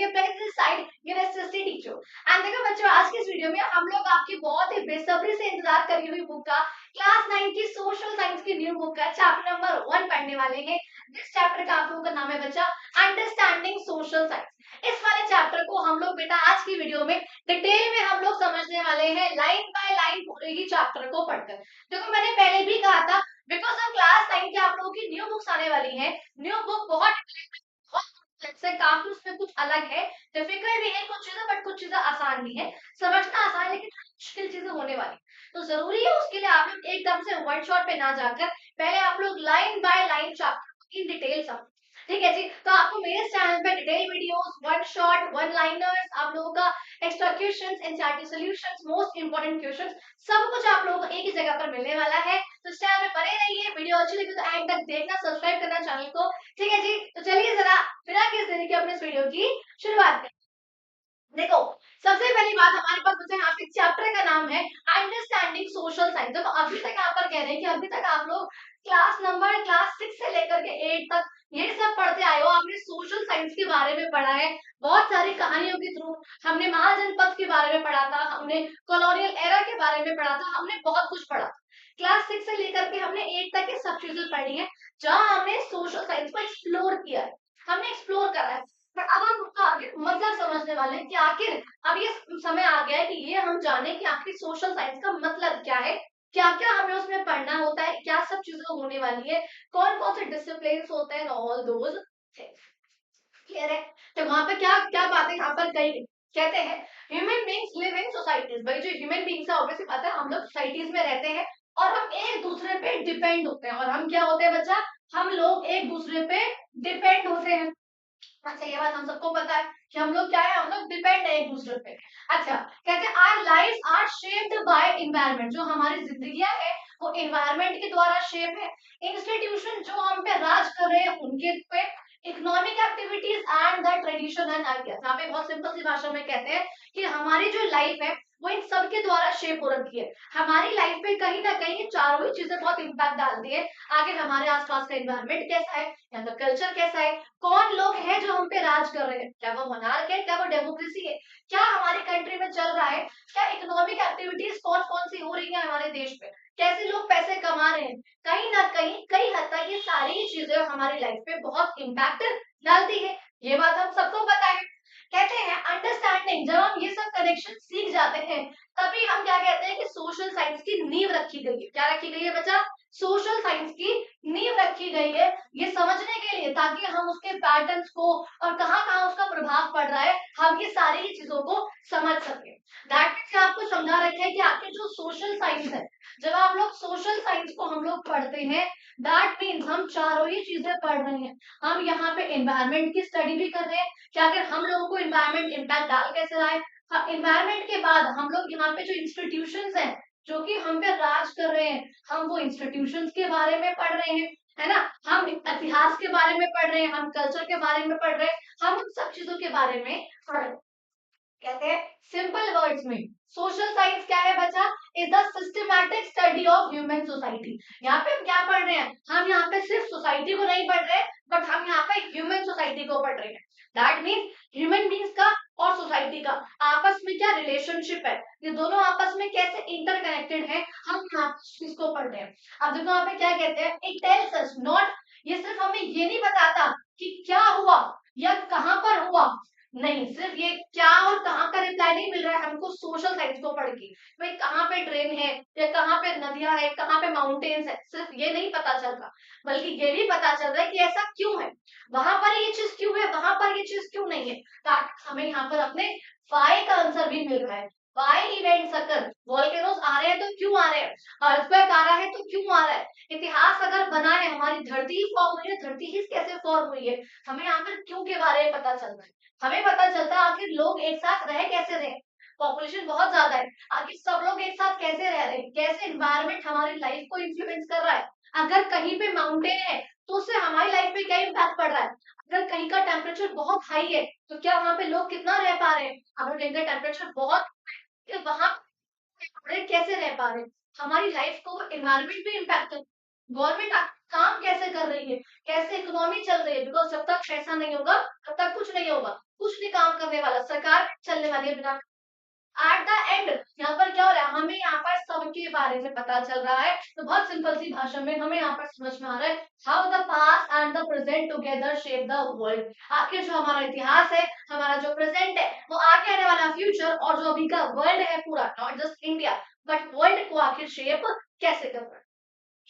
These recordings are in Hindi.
Side teacher. एंड देखो बच्चों, आज के इस वीडियो में हम लोग आपकी बहुत ही बेसब्री से इंतजार करी हुई बुक का क्लास 9 की सोशल साइंस की न्यू बुक का चैप्टर नंबर 1 पढ़ने वाले हैं। जिस चैप्टर का आप लोगों का नाम है बच्चा अंडरस्टैंडिंग सोशल साइंस। इस वाले चैप्टर को हम लोग बेटा आज की वीडियो में डिटेल में हम लोग समझने वाले हैं, लाइन बाय लाइन पूरे ही चैप्टर को पढ़कर। देखो मैंने पहले भी कहा था, बिकॉज हम क्लास 9 के आप लोगों की न्यू बुक्स आने वाली है। न्यू बुक बहुत से काफी उसमें कुछ अलग है, डिफिकल्ट भी है कुछ चीजें, बट कुछ चीजें आसान भी है, समझना आसान है, लेकिन मुश्किल चीजें होने वाली। तो जरूरी है उसके लिए आप लोग एकदम से वन शॉट पे ना जाकर पहले आप लोग line by line chapter in detail समझ। ठीक है जी, तो आपको मेरे चैनल पे detail videos, one shot, one liners, आप लोगों का extra questions, NCERT solutions, most important questions, सब कुछ आप लोगों को एक ही जगह पर मिलने वाला है। तो इस चैनल में बने रहिए, वीडियो अच्छी लगी तो एंड तक देखना, सब्सक्राइब करना चैनल को। ठीक है जी, तो चलिए जरा बिना किस देरी के अपने इस वीडियो की शुरुआत करें। देखो सबसे पहली बात हमारे पास बच्चे यहाँ पे चैप्टर का नाम है अंडरस्टैंडिंग सोशल साइंस। देखो अभी तक यहाँ पर कह रहे हैं कि अभी तक आप लोग क्लास 6 से लेकर के 8 तक ये सब पढ़ते आए हो। आपने सोशल साइंस के बारे में पढ़ा है, बहुत सारी कहानियों के थ्रू हमने महाजनपद के बारे में पढ़ा था, हमने कॉलोनियल एरा के बारे में पढ़ा था, हमने बहुत कुछ पढ़ा। क्लास 6 से लेकर के हमने 8 तक ये सब चीजें पढ़ी है, जहाँ हमने सोशल साइंस को एक्सप्लोर किया है, हमने एक्सप्लोर करा है। पर अब हम उसका आगे मतलब समझने वाले हैं कि आखिर अब ये समय आ गया है कि ये हम जाने कि आखिर सोशल साइंस का मतलब क्या है, क्या क्या हमें उसमें पढ़ना होता है, क्या सब चीजें होने वाली है, कौन कौन से डिसिप्लिन होते हैं, ऑल दोज थिंग्स। क्लियर है? तो वहां पे क्या क्या बातें यहाँ पर कही गई, कहते हैं human beings live in societies. भाई जो ह्यूमन बींग्स है ऑब्वियसली बात है, हम लोग सोसाइटीज में रहते हैं और हम एक दूसरे पे डिपेंड होते हैं। और हम क्या होते हैं बच्चा, हम लोग एक दूसरे पे डिपेंड होते हैं। अच्छा ये बात हम सबको पता है कि हम लोग क्या है, हम लोग डिपेंड है एक दूसरे पे। अच्छा कहते हैं our lives are shaped by environment. जो हमारी जिंदगियां है वो एनवायरनमेंट के द्वारा शेप है। इंस्टीट्यूशन जो हम पे राज कर रहे हैं उनके पे, economic activities and the tradition and ideas. यहाँ पे बहुत सिंपल सी भाषा में कहते हैं कि हमारी जो लाइफ है वो इन सब के द्वारा शेप हो रखी है। हमारी लाइफ पे कहीं ना कहीं ये चारों ही चीजें बहुत इम्पैक्ट डालती है। आगे हमारे आसपास का एनवायरनमेंट कैसा है, यहाँ का कल्चर कैसा है, कौन लोग हैं जो हम पे राज कर रहे हैं, क्या वो मोनार्क है, क्या वो डेमोक्रेसी है, क्या हमारी कंट्री में चल रहा है, क्या इकोनॉमिक एक्टिविटीज कौन कौन सी हो रही है हमारे देश में, कैसे लोग पैसे कमा रहे हैं। कहीं ना कहीं कई हद तक ये सारी चीजें हमारी लाइफ पे बहुत इम्पैक्ट डालती है, ये बात हम सबको पता है। कहते हैं अंडरस्टैंडिंग, जब हम ये सब कनेक्शन सीख जाते हैं तभी हम क्या कहते हैं कि सोशल साइंस की नींव रखी गई है। क्या रखी गई है बच्चा, सोशल साइंस की नींव रखी गई है, ये समझने के लिए ताकि हम उसके पैटर्न्स को और कहाँ कहाँ उसका प्रभाव पड़ रहा है, हम ये सारी ही चीजों को समझ सके। दैट मीन्स आपको समझा रखा है कि आपके जो सोशल साइंस है, जब आप लोग सोशल साइंस को हम लोग पढ़ते हैं, दैट मीन्स हम चारों ही चीजें पढ़ रहे हैं। हम यहाँ पे एनवायरनमेंट की स्टडी भी कर रहे हैं कि अगर हम लोगों को एनवायरनमेंट इम्पैक्ट डाल कैसे रहा है। एनवायरनमेंट के बाद हम लोग यहाँ पे जो इंस्टीट्यूशंस हैं जो कि हम पे राज कर रहे हैं, हम वो इंस्टीट्यूशंस के बारे में पढ़ रहे हैं, है ना। हम इतिहास के बारे में पढ़ रहे हैं, हम कल्चर के बारे में पढ़ रहे हैं, हम उन सब चीजों के बारे में पढ़ रहे हैं। कहते हैं सिंपल वर्ड्स में सोशल साइंस क्या है बच्चा, is the systematic study of human society. यहाँ पे हम क्या पढ़ रहे हैं, हम यहाँ पे सिर्फ सोसाइटी को नहीं पढ़ रहे, बट हम यहाँ पे ह्यूमन सोसाइटी को पढ़ रहे हैं। दैट मीन्स ह्यूमन बींग्स का और सोसाइटी का आपस में क्या रिलेशनशिप है, ये दोनों आपस में कैसे इंटरकनेक्टेड है, हम यहाँ इसको पढ़ रहे हैं। अब देखो यहाँ पे क्या कहते हैं, इट टेल्स अस नॉट, ये सिर्फ हमें ये नहीं बताता कि क्या हुआ या कहाँ पर हुआ, नहीं, सिर्फ ये क्या और कहाँ का रिप्लाई नहीं मिल रहा है हमको सोशल साइंस को पढ़ के। भाई कहाँ पे ड्रेन है या कहाँ पे नदियां है, कहाँ पे माउंटेन्स है, सिर्फ ये नहीं पता चल रहा, बल्कि ये भी पता चल रहा है कि ऐसा क्यों है, वहां पर ये चीज क्यों है, वहां पर ये चीज क्यों नहीं है। ताकि हमें यहाँ पर अपने वाई का आंसर भी मिल रहा है। वाई इवेंट्स अकर, वॉल्केनोस आ रहे हैं तो क्यों आ रहे हैं, अर्थक्वेक आ रहा है तो क्यों आ रहा है, इतिहास अगर बना है, हमारी धरती ही फॉर्म हुई है, धरती ही कैसे फॉर्म हुई है, हमें यहाँ पर क्यों के बारे में पता चल रहा है। हमें पता चलता है आखिर लोग एक साथ रह कैसे रहे, पॉपुलेशन बहुत ज्यादा है, आखिर सब लोग एक साथ कैसे रह रहे हैं, कैसे एनवायरनमेंट हमारी लाइफ को इन्फ्लुएंस कर रहा है। अगर कहीं पे माउंटेन है तो उससे हमारी लाइफ पे क्या इम्पैक्ट पड़ रहा है, अगर कहीं का टेम्परेचर बहुत हाई है तो क्या वहां पे लोग कितना रह पा रहे हैं, अगर कहीं का टेम्परेचर बहुत वहां कैसे रह पा रहे हैं, हमारी लाइफ को एनवायरनमेंट भी इम्पैक्ट कर, गवर्नमेंट काम कैसे कर रही है, कैसे इकोनॉमी चल रही है, बिकॉज जब तक ऐसा नहीं होगा तब तक कुछ नहीं होगा, कुछ नहीं काम करने वाला, सरकार चलने वाली है बिना। एट द एंड यहाँ पर क्या हो रहा है, हमें यहाँ पर सबके बारे में पता चल रहा है। तो बहुत सिंपल सी भाषा में हमें यहाँ पर समझ में आ रहा है how the past and the present together shape the world. आखिर जो हमारा इतिहास है, हमारा जो प्रेजेंट है, वो आगे आने वाला फ्यूचर और जो अभी का वर्ल्ड है पूरा, not just India but world को आखिर शेप कैसे कर रहा है।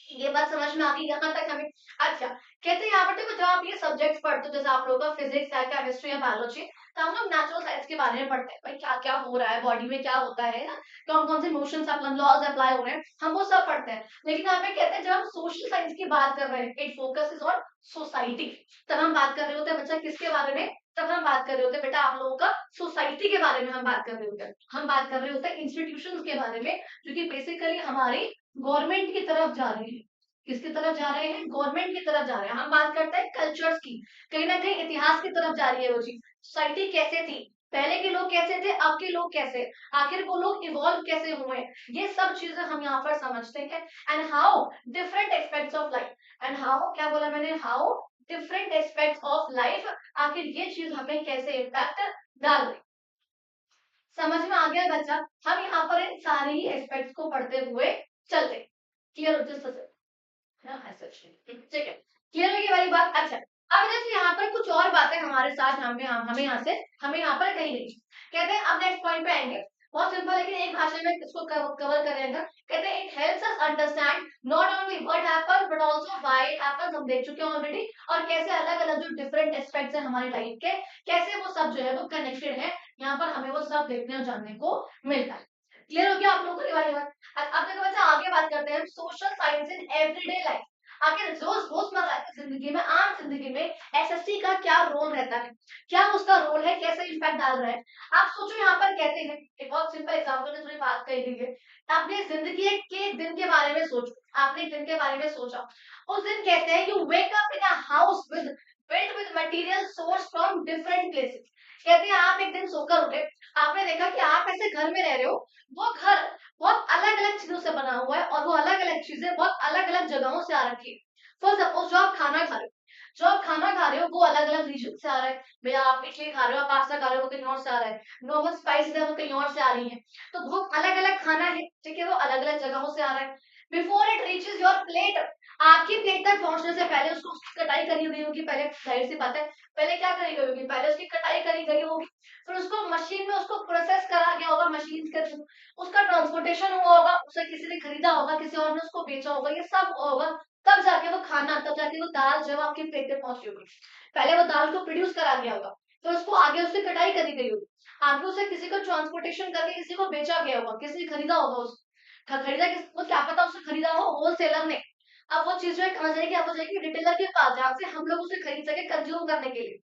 ये बात समझ में आ गई यहाँ तक हमें। अच्छा, कहते हैं यहाँ पर देखो जब आप ये सब्जेक्ट्स पढ़ते हो, जैसे आप लोगों का फिजिक्स है, केमिस्ट्री या बायोलॉजी, तो हम लोग नेचुरल साइंस के बारे में पढ़ते हैं, भाई क्या क्या हो रहा है बॉडी में, क्या होता है ना, कौन कौन से मोशंस लॉज अप्लाई हो रहे हैं, हम वो सब पढ़ते हैं। लेकिन यहाँ पे कहते हैं जब हम सोशल साइंस की बात कर रहे हैं, इट फोकसेस ऑन सोसाइटी, तब हम बात कर रहे होते हैं बच्चा किसके बारे में, तब हम बात कर रहे होते हैं बेटा आप लोगों का सोसाइटी के बारे में हम बात कर रहे होते हैं। हम बात कर रहे होते हैं इंस्टीट्यूशंस के बारे में, जो कि बेसिकली हमारी गवर्नमेंट की तरफ जा रहे हैं। किसकी तरफ जा रहे हैं, गवर्नमेंट की तरफ जा रहे हैं। हम बात करते हैं कल्चर्स की, कहीं ना कहीं इतिहास की तरफ जा रही है वो चीज। सोसाइटी कैसे थी, पहले के लोग कैसे थे, अब के लोग कैसे, आखिर वो लोग इवॉल्व कैसे हुए, ये सब चीजें हम यहाँ पर समझते हैं। And how different aspects of life, and how क्या बोला मैंने, how different aspects of life, आखिर ये चीज हमें कैसे इम्पैक्ट डाल रही। समझ में आ गया बच्चा, हम यहाँ पर इन सारे ही एस्पेक्ट्स को पढ़ते हुए चलते। क्लियर हो जस्ट ठीक है, क्लियर हो ये वाली बात। अच्छा, अब जैसे यहाँ पर कुछ और बातें हमारे साथ हमें यहाँ पर कही गई। कहते हैं अब नेक्स्ट पॉइंट पे आएंगे, बहुत सिंपल लेकिन एक भाषा में इसको कवर करेंगे। कहते हैं it helps us understand not only what happens but also why it happens, हम देख चुके हैं ऑलरेडी, और कैसे अलग अलग जो डिफरेंट एस्पेक्ट्स है हमारी लाइफ के, कैसे वो सब जो है वो कनेक्टेड है, यहाँ पर हमें वो सब देखने और जानने को मिलता है। क्लियर हो गया आप लोगों को ये वाली बात। अब देखो बच्चा आगे बात करते हैं social science in everyday life. आखिर रोजमर्रा की जिंदगी में, आम जिंदगी में एसएसटी का क्या रोल रहता है, क्या उसका रोल है, कैसे इम्पैक्ट डाल रहा है। आप सोचो यहाँ पर कहते हैं, एक बहुत सिंपल एग्जांपल में थोड़ी बात कही गई है, अपने जिंदगी के दिन के बारे में सोचो, आपने दिन के बारे में सोचा, उस दिन कहते हैं you wake up in a house with built with material source from different places। कहते हैं आप एक दिन सोकर उठे, आपने देखा कि आप ऐसे घर में रह रहे हो, वो घर बहुत अलग अलग चीजों से बना हुआ है और वो अलग अलग चीजें बहुत अलग अलग जगहों से आ रखी है। फॉर सपोज जो आप खाना खा रहे हो, जो आप खाना खा रहे हो वो अलग अलग रीजन से आ रहा है, भैया आप इडली खा रहे हो, आप पास्ता खा रहे हो, वो कहीं और से आ रहा है, नॉर्मल स्पाइसेस है वो कहीं और से आ रही है, तो बहुत अलग अलग खाना है, ठीक है, वो अलग अलग जगहों से आ रहा है। Before it reaches your plate, आपकी प्लेट तक पहुंचने से पहले उसको उसकी कटाई करी गई होगी, पहले जाहिर सी बात है, पहले क्या करी गई होगी, पहले उसकी कटाई करी गई होगी, फिर उसको मशीन में उसको प्रोसेस करा गया होगा, मशीन के थ्रू उसका ट्रांसपोर्टेशन हुआ होगा, उसे किसी ने खरीदा होगा, किसी और ने उसको बेचा होगा, ये सब होगा, तब जाके वो खाना, तब जाके वो दाल जब आपकी प्लेट पे पहुंची होगी। पहले वो दाल को प्रोड्यूस करा गया होगा, फिर उसको आगे उसकी कटाई करी गई होगी, आगे उसे किसी को ट्रांसपोर्टेशन करके किसी को बेचा गया होगा, किसी ने खरीदा होगा, उस खरीदा किस, वो क्या पता उसने खरीदा हो होलसेलर ने, अब वो चीज जो है कहाँ जाएगी, अब वो जाएगी रिटेलर के पास, जहाँ से हम लोग उसे खरीद सके कंज्यूम करने के लिए।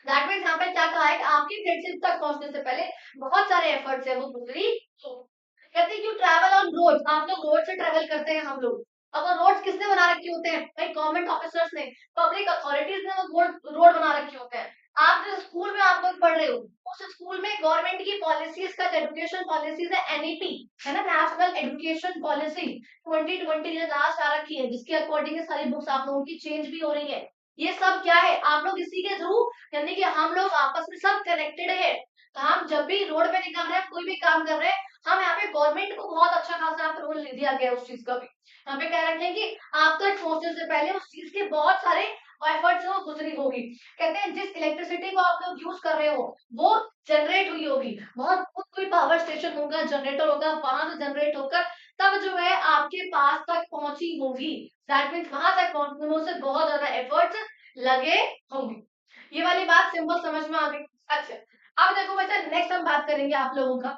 दैट मीन्स यहाँ पे क्या कहा है कि आपकी प्लेटफॉर्म तक पहुंचने से पहले बहुत सारे एफर्ट्स है वो गुजरी। कहते हैं यू ट्रैवल ऑन रोड, आप लोग रोड से ट्रैवल करते हैं हम लोग, अब वो रोड्स किसने बना रखे होते हैं, भाई गवर्नमेंट ऑफिसर्स ने, पब्लिक अथॉरिटीज ने वो रोड बना रखे होते हैं। आप जिस स्कूल में आप लोग पढ़ रहे हो, उस स्कूल में गवर्नमेंट की पॉलिसीज का, एजुकेशन पॉलिसीज है एनईपी, है ना, नेशनल एजुकेशन पॉलिसी 2020 ने लास्ट आ रखी है, जिसके अकॉर्डिंग सारी बुक्स आप लोगों की चेंज भी हो रही है। ये सब क्या है, आप लोग इसी के थ्रू, यानी कि हम लोग आपस में सब कनेक्टेड है। तो हम जब भी रोड पे निकल रहे हैं, कोई भी काम कर रहे हैं, हम यहाँ पे गवर्नमेंट को बहुत अच्छा खासा रोल ले दिया गया उस चीज का भी। यहाँ पे कह रखे हैं कि आप तक पहुंचने से पहले उस चीज के बहुत सारे एफर्ट्स वो गुजरी होगी। कहते हैं जिस इलेक्ट्रिसिटी को आप लोग यूज कर रहे हो वो जनरेट हुई होगी, बहुत कोई पावर स्टेशन होगा, जनरेटर होगा, वहां से जनरेट होकर तब जो है आपके पास तक पहुंची होगी। दैट मीन्स वहां तक पहुंचने से बहुत ज्यादा एफर्ट्स लगे होंगे। ये वाली बात सिंपल समझ में आ गई। अच्छा, अब देखो बच्चा नेक्स्ट हम बात करेंगे आप लोगों का,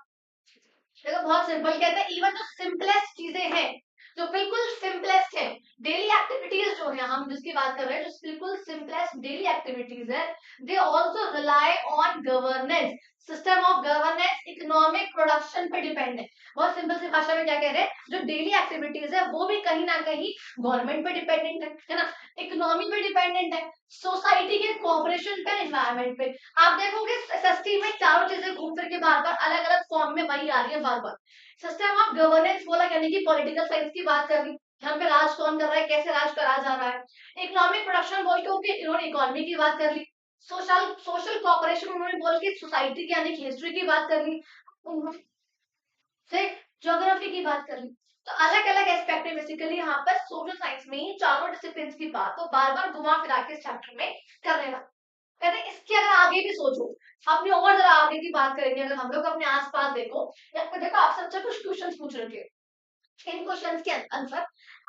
देखो बहुत सिंपल, कहते हैं इवन जो सिंपलेस्ट चीजें हैं, जो बिल्कुल सिंपलेस्ट है, डेली एक्टिविटीज जो है हम जिसकी बात कर रहे हैं, जो बिल्कुल सिंपलेस्ट डेली एक्टिविटीज है, they also rely on governance, system of governance, economic production पे डिपेंड है। बहुत सिंपल सी भाषा में क्या कह रहे हैं, जो डेली एक्टिविटीज है वो भी कहीं ना कहीं गवर्नमेंट पे डिपेंडेंट है ना, इकोनॉमी पे डिपेंडेंट है, सोसाइटी के कोऑपरेशन पे, एनवायरमेंट पे। आप देखोगे एसएसटी में चारों चीजें घूम फिर के बार बार अलग अलग फॉर्म में वही आ रही है बार बार। सिस्टम ऑफ गवर्नेंस बोला, यानी कि पॉलिटिकल साइंस की बात कर रही, यहाँ पे राज कौन कर रहा है, कैसे राज करा जा रहा है। इकोनॉमिक प्रोडक्शन बोल के उनके इन्होंने इकोनॉमी की बात कर ली। सोशल सोशल कॉपरेशन उन्होंने बोल के सोसाइटी की यानी कि हिस्ट्री की बात कर ली। से ज्योग्राफी की बात कर ली। तो अलग अलग एस्पेक्ट है बेसिकली यहाँ पर सोशल साइंस में ही चारों डिसिप्लिन की बात तो बार बार घुमा फिरा के इस चैप्टर में करने का कहते हैं। इसके अगर आगे भी सोचो, अपनी और जरा आगे की बात करेंगे, अगर हम लोग अपने आसपास देखो, या देखो आपसे अच्छा कुछ क्वेश्चंस पूछ रखे, इन क्वेश्चंस के answer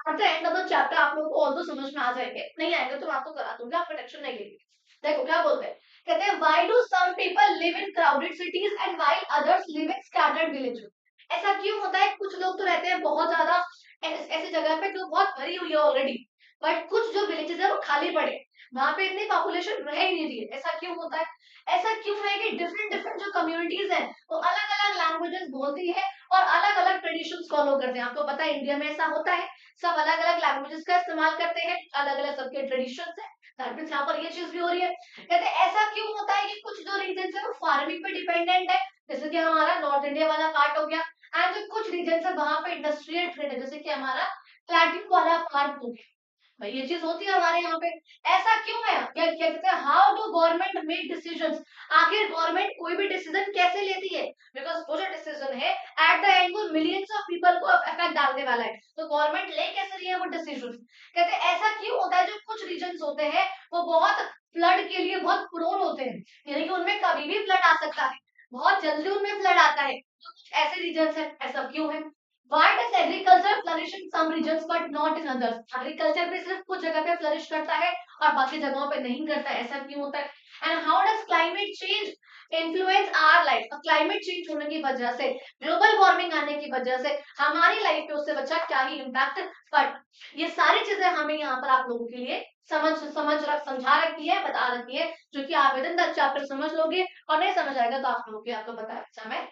at the end of the chapter आप लोगों को ऑल्दो समझ में आ जाएंगे, नहीं आएंगे तो मैं आपको करा दूंगा, आप टेंशन नहीं लेंगे। देखो क्या बोलते हैं, कहते हैं why do some people live in crowded cities and while others live in scattered villages. ऐसा क्यों होता है, कुछ लोग तो रहते हैं बहुत ज्यादा ऐसी जगह पे जो बहुत भरी हुई है ऑलरेडी, बट कुछ जो विलेजेस है वो खाली पड़े, वहां पे इतनी पॉपुलेशन रह ही नहीं रही है। ऐसा क्यों होता है, ऐसा क्यों है कि डिफरेंट डिफरेंट जो कम्युनिटीज है वो अलग अलग लैंग्वेजेस बोलती है और अलग अलग ट्रेडिशंस फॉलो करते हैं। आपको पता है इंडिया में ऐसा होता है, सब अलग अलग लैंग्वेजेस का इस्तेमाल करते हैं, अलग अलग सबके ट्रेडिशंस है, दैट मींस यहाँ पर ये चीज भी हो रही है। कहते हैं ऐसा क्यों होता है कि कुछ जो रीजन है वो फार्मिंग पे डिपेंडेंट है, जैसे कि हमारा नॉर्थ इंडिया वाला पार्ट हो गया, एंड जो कुछ रीजन है वहां पे इंडस्ट्रियल ट्रेड है, जैसे कि हमारा प्लेट्यू वाला पार्ट हो गया। भाई ये चीज होती है हमारे यहाँ पे। ऐसा क्यों है, क्या क्या कहते हैं, how do government make decisions, आखिर गवर्नमेंट कोई भी डिसीजन कैसे लेती है, बिकॉज वो जो डिसीजन है एट द एंड वो मिलियंस ऑफ पीपल को इफेक्ट डालने वाला है, तो गवर्नमेंट ले कैसे रही है वो डिसीजन। कहते हैं ऐसा क्यों होता है, जो कुछ रीजन होते हैं वो बहुत फ्लड के लिए बहुत प्रोन होते हैं, यानी कि उनमें कभी भी फ्लड आ सकता है, बहुत जल्दी उनमें फ्लड आता है, तो कुछ ऐसे रीजन है, ऐसा क्यों है। Why does agriculture flourish in some regions but not in others? Agriculture पे सिर्फ कुछ जगह पे फ्लरिश करता है और बाकी जगहों पे नहीं करता है, ऐसा क्यों होता है। And how does climate change influence our life, climate change होने की वजह से, ग्लोबल वार्मिंग आने की वजह से हमारी लाइफ पे उससे बच्चा क्या ही इम्पैक्ट पड़, ये सारी चीजें हमें यहाँ पर आप लोगों के लिए समझा रखी है, बता रखी है, जो कि आप विद इन द चैप्टर समझ लोगे, और नहीं समझ आएगा तो आप लोगों को आपको बताया अच्छा मैं,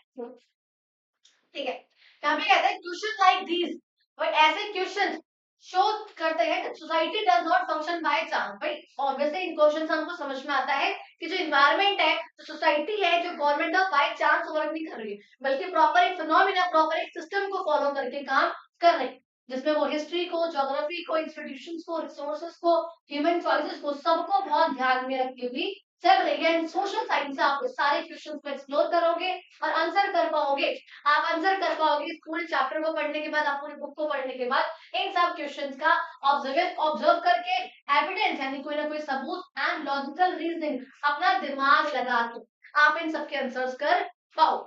ठीक है। यहाँ पे कहते हैं क्वेश्चन लाइक दीज, भाई ऐसे क्वेश्चन शो करते हैं कि society does not function by chance. भाई ऑब्वियसली इन क्वेश्चन हमको समझ में आता है कि जो इन्वायरमेंट है, जो सोसाइटी है, जो government of by chance work नहीं कर रही है, बल्कि प्रॉपर एक फिनोमिना, प्रॉपर एक सिस्टम को फॉलो करके काम कर रही है, जिसमें वो हिस्ट्री को, ज्योग्राफी को, इंस्टीट्यूशंस को, रिसोर्सेज को, ह्यूमन चॉइसेस को, सबको बहुत ध्यान में रखते हुए चल रही है। सोशल साइंस से आप सारे क्वेश्चंस को एक्सप्लोर करोगे और आंसर कर पाओगे, आप आंसर कर पाओगे इस पूरे चैप्टर को पढ़ने के बाद, आप पूरी बुक को पढ़ने के बाद इन सब क्वेश्चंस का ऑब्जर्व करके एविडेंस यानी कोई ना कोई सबूत एंड लॉजिकल रीजनिंग अपना दिमाग लगा के आप इन सबके आंसर्स कर पाओ।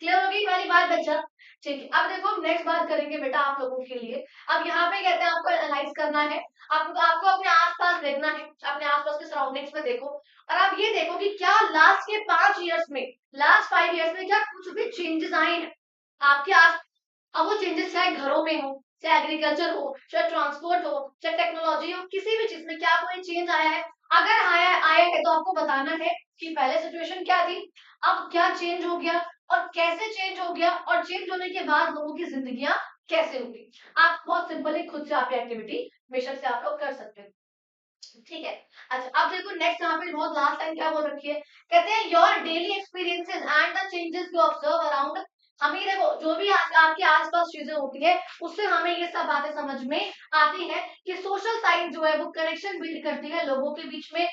क्लियर होगी वाली बात बच्चा, ठीक है। अब देखो नेक्स्ट बात करेंगे बेटा आप लोगों के लिए। अब यहाँ पे कहते हैं आपको एनालाइज करना है, आपको अपने आसपास देखना है, अपने आसपास के सराउंडिंग्स में देखो, और आप ये देखो कि क्या लास्ट के 5 इयर्स में, लास्ट 5 इयर्स में क्या कुछ भी चेंजेस आए हैं आपके आस। अब वो चेंजेस चाहे घरों में हो, चाहे एग्रीकल्चर हो, चाहे ट्रांसपोर्ट हो, चाहे टेक्नोलॉजी हो, किसी भी चीज में क्या कोई चेंज आया है, अगर आया आया है तो आपको बताना है कि पहले सिचुएशन क्या थी, अब क्या चेंज हो गया, और कैसे चेंज हो गया, और चेंज होने के बाद लोगों की जिंदगियां कैसे होगी। आप बहुत सिंपली खुद से आप एक्टिविटी बेशक से आप लोग कर सकते हैं, ठीक है। अच्छा अब देखो नेक्स्ट यहाँ पे बहुत लास्ट टाइम क्या बोल रखी है, कहते हैं your daily experiences and the changes you observe around. हमें देखो जो भी आपके आसपास चीजें होती है उससे हमें ये सब बातें समझ में आती है कि सोशल साइंस जो है वो कनेक्शन बिल्ड करती है लोगों के बीच में,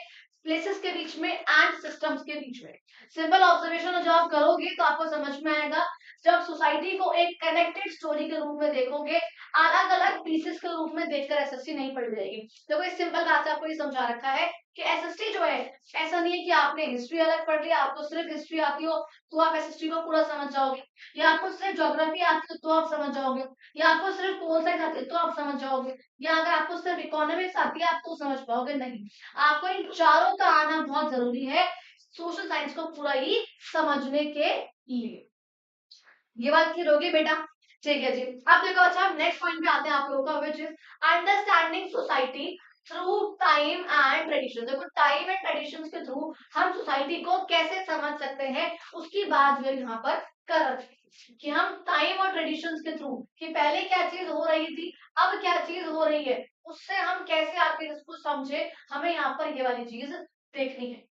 प्लेसेस के बीच में एंड सिस्टम्स के बीच में। सिंपल ऑब्जर्वेशन जब आप करोगे तो आपको समझ में आएगा, जब सोसाइटी को एक कनेक्टेड स्टोरी के रूप में देखोगे, अलग अलग पीसेस के रूप में देखकर एसएसटी नहीं पढ़ जाएगी। देखो इस सिंपल बात से आपको ये समझा रखा है कि एसएसटी जो है, ऐसा नहीं है कि आपने हिस्ट्री अलग पढ़ लिया, आपको सिर्फ हिस्ट्री आती हो तो आप एसएसटी को पूरा समझ जाओगे, या आपको सिर्फ ज्योग्राफी आती हो तो आप समझ जाओगे, या आपको सिर्फ पोल साइंस आती है तो आप समझ जाओगे, या अगर आपको सिर्फ इकोनॉमिक्स आती है आप तो समझ पाओगे, नहीं। आपको इन चारों का आना बहुत जरूरी है सोशल साइंस को पूरा ही समझने के लिए। ये बात क्लियर होगी बेटा, ठीक है जी। अब देखो अच्छा नेक्स्ट पॉइंट पे आते हैं आप लोगों का, which is understanding society through time and tradition. देखो टाइम एंड ट्रेडिशंस के थ्रू हम सोसाइटी को कैसे समझ सकते हैं, उसकी बात जो यहाँ पर कर रखी है कि हम टाइम और ट्रेडिशंस के थ्रू कि पहले क्या चीज हो रही थी, अब क्या चीज हो रही है, उससे हम कैसे आके इसको समझे, हमें यहाँ पर ये वाली चीज देखनी है।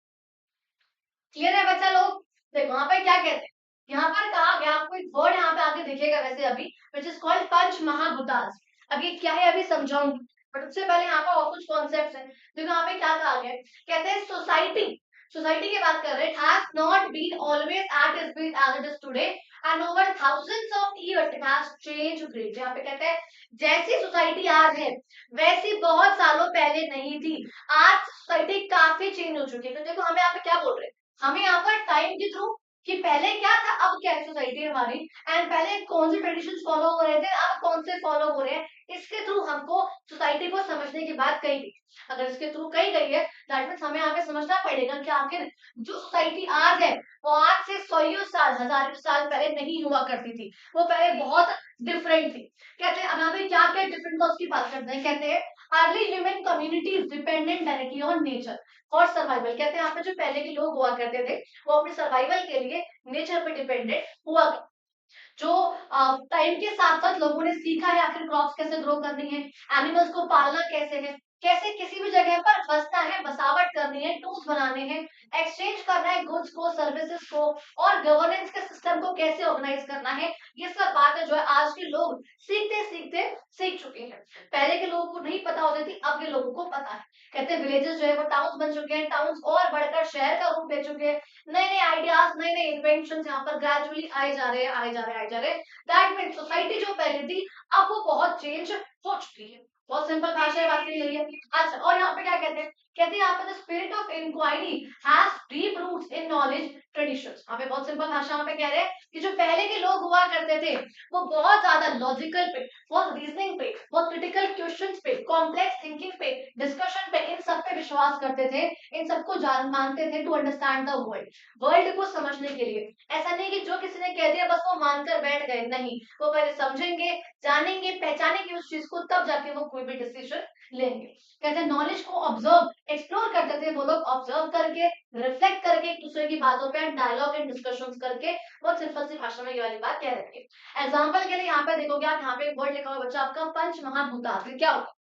क्लियर है बच्चा लोग। देखो यहाँ पे क्या कहते हैं, यहाँ पर कहा गया, आपको एक वर्ड यहाँ पे आगे दिखेगा वैसे अभी, विच इज कॉल्ड पंच महाभूतास। अब ये क्या है अभी समझाऊंगी, बट उससे पहले यहाँ पर और कुछ कॉन्सेप्ट है। देखो यहाँ पे क्या कहा गया है, कहते हैं सोसाइटी, सोसाइटी की बात कर रहे हैं, has not been always at its beat as it is today and over thousands of years it has change great. यहाँ पे कहते हैं जैसी सोसाइटी आज है वैसी बहुत सालों पहले नहीं थी, आज सोसाइटी काफी चेंज हो चुकी है। तो देखो हमें यहाँ पे क्या बोल रहे हैं, हमें यहाँ पर टाइम के थ्रू कि पहले क्या था अब क्या है सोसाइटी हमारी, एंड पहले कौन से ट्रेडिशंस फॉलो हो रहे थे अब कौन से फॉलो हो रहे हैं, इसके थ्रू हमको सोसाइटी को समझने की बात कही गई। अगर इसके थ्रू कही गई है दैट मीन्स हमें यहाँ पे समझना पड़ेगा कि आखिर जो सोसाइटी आज है वो आज से सौ साल हजारों साल पहले नहीं हुआ करती थी, वो पहले बहुत डिफरेंट थी। कहते हैं अब यहाँ पे क्या क्या डिफरेंट था उसकी बात करते हैं। कहते हैं early human communities dependent directly on nature for survival. कहते हैं यहाँ पे जो पहले के लोग हुआ करते थे वो अपने सर्वाइवल के लिए नेचर पे डिपेंडेंट हुआ। जो टाइम के साथ साथ लोगों ने सीखा है आखिर क्रॉप्स कैसे ग्रो करनी है, एनिमल्स को पालना कैसे है, कैसे किसी भी जगह पर बसना है, बसावट करनी है, टूल्स बनाने हैं, एक्सचेंज करना है गुड्स को सर्विसेज को, और गवर्नेंस के सिस्टम को कैसे ऑर्गेनाइज करना है, ये सब बातें जो है आज के लोग सीखते सीखते सीख चुके हैं। पहले के लोगों को नहीं पता होती थी, अब के लोगों को पता है। कहते हैं विलेजेस जो है वो टाउन्स बन चुके हैं, टाउन्स और बढ़कर शहर का रूप ले चुके हैं, नए नए आइडियाज नए नए इन्वेंशन यहाँ पर ग्रेजुअली आए जा रहे हैं आए जा रहे हैं आए जा रहे हैं। दैट मीन सोसाइटी जो पहले थी अब वो बहुत चेंज हो चुकी है। बहुत सिंपल भाषा में बात की गई है। अच्छा और यहाँ पे क्या कहते हैं, कहते हैं यहाँ पे the spirit of inquiry has deep roots in knowledge traditions. यहाँ पे बहुत सिंपल भाषा में कह रहे हैं कि जो पहले के लोग हुआ करते थे वो बहुत ज्यादा लॉजिकल पे, बहुत रीजनिंग पे, बहुत क्रिटिकल क्वेश्चंस पे, कॉम्प्लेक्स थिंकिंग पे, डिस्कशन पे, इन सब पे विश्वास करते थे, इन सबको जान मानते थे to understand the world, world को समझने के लिए। ऐसा नहीं कि जो किसी ने कह दिया बस वो मानकर बैठ गए, नहीं, वो पहले समझेंगे, जानेंगे, पहचानेंगे उस चीज को, तब जाके वो कोई भी डिसीजन लेंगे। कहते हैं नॉलेज को ऑब्जर्व एक्सप्लोर करते थे वो लोग, ऑब्जर्व करके, रिफ्लेक्ट करके, एक दूसरे की बातों पे डायलॉग एंड डिस्कशंस करके, बहुत सिंपल सी भाषा में ये वाली बात कह रहे हैं। एग्जाम्पल के लिए यहाँ पे देखोगे आप, यहाँ पे एक वर्ड लिखा हुआ बच्चा आपका पंच महाभूतास, क्या होगा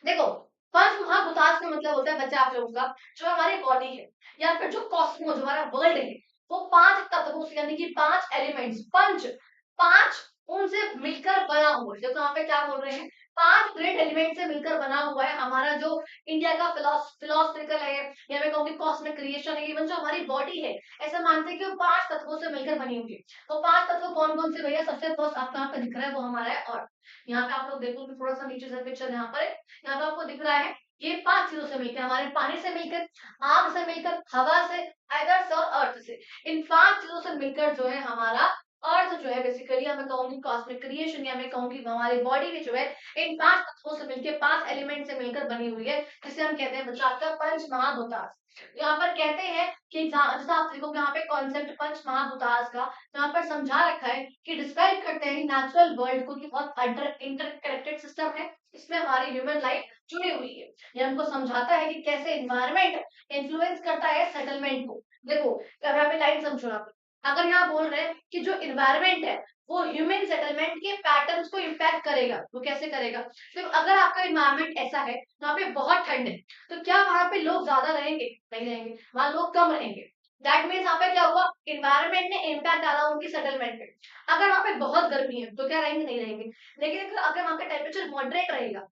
देखो, पंच महाभूतास का मतलब होता है बच्चा आप लोगों का जो हमारी बॉडी है या फिर जो कॉस्मोस हमारा वर्ल्ड है वो पांच तत्वों से यानी कि पांच एलिमेंट्स, पंच, पांच उनसे मिलकर बना हुआ है। देखो यहाँ पे क्या बोल रहे हैं, पांच ग्रेट एलिमेंट से मिलकर बना हुआ है हमारा जो इंडिया का फिलोसफिकल है, या मैं कहूंगी कॉस्मिक क्रिएशन है, इवन जो हमारी बॉडी है ऐसा मानते हैं कि वो पांच तत्वों से मिलकर बनी हुई है। तो पांच तत्व कौन कौन से भैया, सबसे फर्स्ट आपका यहाँ पे दिख रहा है वो हमारा है अर्थ। यहाँ पे आप लोग देखोगे थोड़ा सा नीचे से पिक्चर यहाँ पर है, यहाँ पे आपको दिख रहा है ये पांच चीजों से मिलकर, हमारे पानी से मिलकर, आग से मिलकर, हवा से, एदर्स और अर्थ से, इन पांच चीजों से मिलकर जो है हमारा अर्थ जो है बेसिकली मैं कहूंगी कॉस्मिक क्रिएशन, या मैं कहूंगी हमारी बॉडी भी जो है इन पांच तत्वों से मिलकर, पांच एलिमेंट से मिलकर बनी हुई है, जिसे हम कहते हैं बच्चा आपका पंच महाभूतास। यहाँ पर कहते हैं कि जैसा आप देखोगे यहाँ पे कॉन्सेप्ट पंच महाभूतास का यहाँ पर समझा रखा है कि डिस्क्राइब करते हैं नेचुरल वर्ल्ड को कि बहुत इंटरकनेक्टेड सिस्टम है, इसमें हमारी ह्यूमन लाइफ जुड़ी हुई है। ये हमको समझाता है कि कैसे एनवायरनमेंट इन्फ्लुएंस करता है सेटलमेंट को। देखो अब यहाँ पे लाइन समझो आप, अगर यहाँ बोल रहे हैं कि जो इन्वायरमेंट है वो ह्यूमन सेटलमेंट के पैटर्न्स को इम्पैक्ट करेगा, वो कैसे करेगा, तो अगर आपका इन्वायरमेंट ऐसा है वहाँ पे बहुत ठंड है तो क्या वहां पे लोग ज्यादा रहेंगे, नहीं रहेंगे, वहां लोग कम रहेंगे। दैट मीन्स यहाँ पे क्या हुआ, इन्वायरमेंट ने इम्पैक्ट डाला उनकी सेटलमेंट पे। अगर वहां पे बहुत गर्मी है तो क्या रहेंगे, नहीं रहेंगे। लेकिन अगर वहां पे टेम्परेचर मॉडरेट रहेगा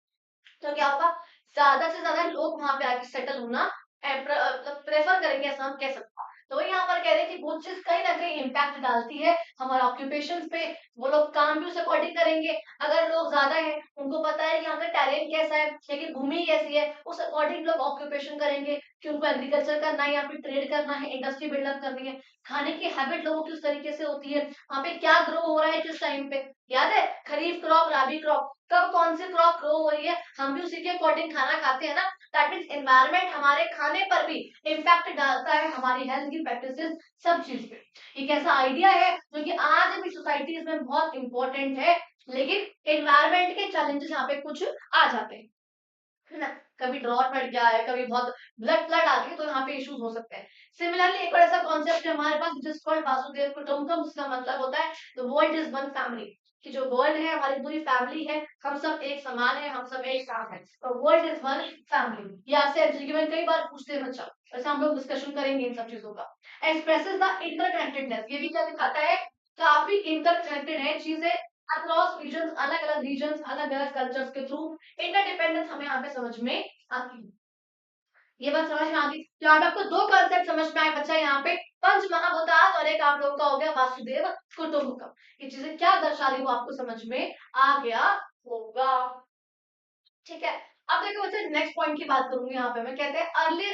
तो क्या होगा, ज्यादा से ज्यादा लोग वहां पे आके सेटल होना प्रेफर करेंगे, ऐसा हम कह सकते हैं। तो यहाँ पर कह रहे हैं कि वो चीज कहीं ना कहीं इम्पैक्ट डालती है हमारे ऑक्यूपेशन पे, वो लोग काम भी उस अकॉर्डिंग करेंगे। अगर लोग ज्यादा है उनको पता है कि यहाँ का टैलेंट कैसा है, लेकिन भूमि कैसी है, उस अकॉर्डिंग लोग ऑक्यूपेशन करेंगे कि उनको एग्रीकल्चर करना है या फिर ट्रेड करना है, इंडस्ट्री बिल्डअप करनी है। खाने की हैबिट लोगों की उस तरीके से होती है, वहाँ पे क्या ग्रो हो रहा है किस टाइम पे, याद है खरीफ क्रॉप राबी क्रॉप, कब कौन सी क्रॉप ग्रो हो रही है, हम भी उसी के अकॉर्डिंग खाना खाते हैं ना। दैट मीन्स एनवायरनमेंट हमारे खाने पर भी इम्पैक्ट डालता है, हमारी हेल्थ की प्रैक्टिसेस सब चीज पे। एक ऐसा आइडिया है जो कि आज भी सोसाइटीज में बहुत इंपॉर्टेंट है, लेकिन एनवायरनमेंट के चैलेंजेस यहाँ पे कुछ आ जाते हैं, है ना, कभी ड्रॉट बढ़ गया है, कभी बहुत ब्लड फ्लड आ गई तो यहाँ पे इश्यूज हो सकते हैं। सिमिलरली एक और ऐसा कॉन्सेप्ट है हमारे पास जिस कॉल्ड वासुदेव कुटुंबकम, जिसका मतलब होता है the world is one family, कि जो वर्ल्ड है हमारी पूरी फैमिली है, हम सब एक समान है, हम सब एक साथ है, तो वर्ल्ड इज वन फैमिली। ये आपसे एमसीक्यू में कई बार पूछते हैं बच्चा, वैसे हम लोग डिस्कशन करेंगे इन सब चीजों का। एक्सप्रेसेस द इंटरकनेक्टेडनेस, ये भी क्या दिखाता है, काफी इंटरकनेक्टेड है चीजें, अक्रॉस रीजन, अलग अलग रीजन, अलग अलग कल्चर्स के थ्रू इंटरडिपेंडेंस हमें यहाँ पे समझ में आती है। ये बात समझ में आ गई। तो यहाँ पे आपको दो कॉन्सेप्ट समझ में आए बच्चा, यहाँ पे पंच महाभूतास और एक आप लोगों का हो गया वासुदेव कुटुंबकम। ये चीजें क्या दर्शा रही वो आपको समझ में आ गया होगा। ठीक है, अब देखो बच्चा नेक्स्ट पॉइंट की बात करूंगी यहाँ पे मैं, कहते हैं early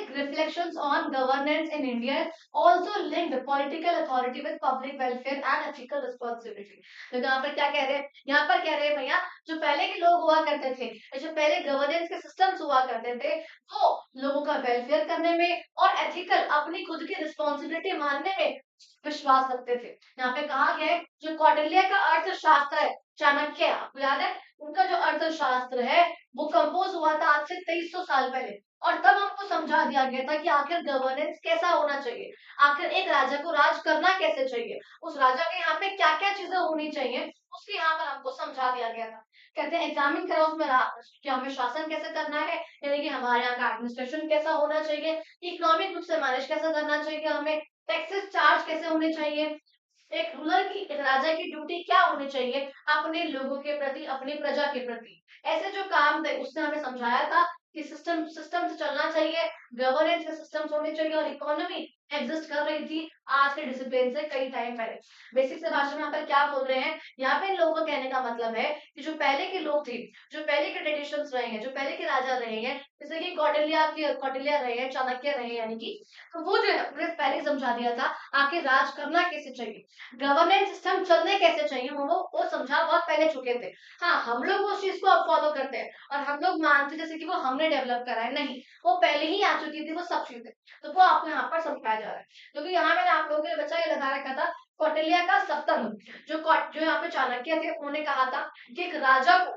reflections on governance in India also linked political authority with public welfare and ethical responsibility. तो यहाँ पर क्या कह रहे हैं, यहाँ पर कह रहे हैं भैया जो पहले के लोग हुआ करते थे, जो पहले गवर्नेंस के सिस्टम्स हुआ करते थे, वो लोगों का वेलफेयर करने में और एथिकल अपनी खुद की रिस्पॉन्सिबिलिटी मानने में विश्वास रखते थे। यहाँ पे कहा गया है जो कौटिल्य का अर्थशास्त्र है, चाणक्य, आपको याद है उनका जो अर्थशास्त्र है वो कंपोज हुआ था आज से 2300 साल पहले, और तब हमको समझा दिया गया था कि आखिर गवर्नेंस कैसा होना चाहिए, आखिर एक राजा को राज करना कैसे चाहिए, उस राजा के यहाँ पे क्या क्या चीजें होनी चाहिए, उसके यहाँ पर हमको समझा दिया गया था। कहते हैं एग्जामिन करो उसमें कि हमें शासन कैसे करना है, यानी कि हमारे यहाँ का एडमिनिस्ट्रेशन कैसा होना चाहिए, इकोनॉमिक रूप से मैनेज कैसे करना चाहिए, हमें टैक्सेस चार्ज कैसे होने चाहिए, एक रूलर की, एक राजा की ड्यूटी क्या होनी चाहिए अपने लोगों के प्रति, अपनी प्रजा के प्रति। ऐसे जो काम थे उसने हमें समझाया था कि सिस्टम सिस्टम से चलना चाहिए, गवर्नेंस के सिस्टम्स होने चाहिए, और इकोनॉमी एग्जिस्ट कर रही थी आज के डिसिप्लिन से कई टाइम पहले। बेसिक से भाषा में यहाँ पर क्या बोल रहे हैं, यहाँ पे इन लोगों को कहने का मतलब है कि जो पहले के लोग थे, जो पहले के ट्रेडिशंस रहे हैं, जो पहले के राजा रहे हैं, जैसे कि कौटिल्य रहे हैं, चाणक्य रहे हैं, यानी कि तो वो जो है उन्हें पहले समझा दिया था आखिर राज करना कैसे चाहिए, गवर्नेंस सिस्टम चलने कैसे चाहिए, वो समझा बहुत पहले चुके थे। हाँ, हम लोग उस चीज को अब फॉलो करते हैं और हम लोग मानते जैसे कि वो हमने डेवलप करा है, नहीं, वो पहले ही आ चुकी थी वो सब चीजें, तो वो आपको यहाँ पर समझाया जा रहा है। क्योंकि यहाँ मैंने आप लोगों के लिए बच्चा ये लगा रखा था कौटिल्य का सप्तम, जो यहाँ पे चाणक्य थे उन्होंने कहा था कि एक राजा को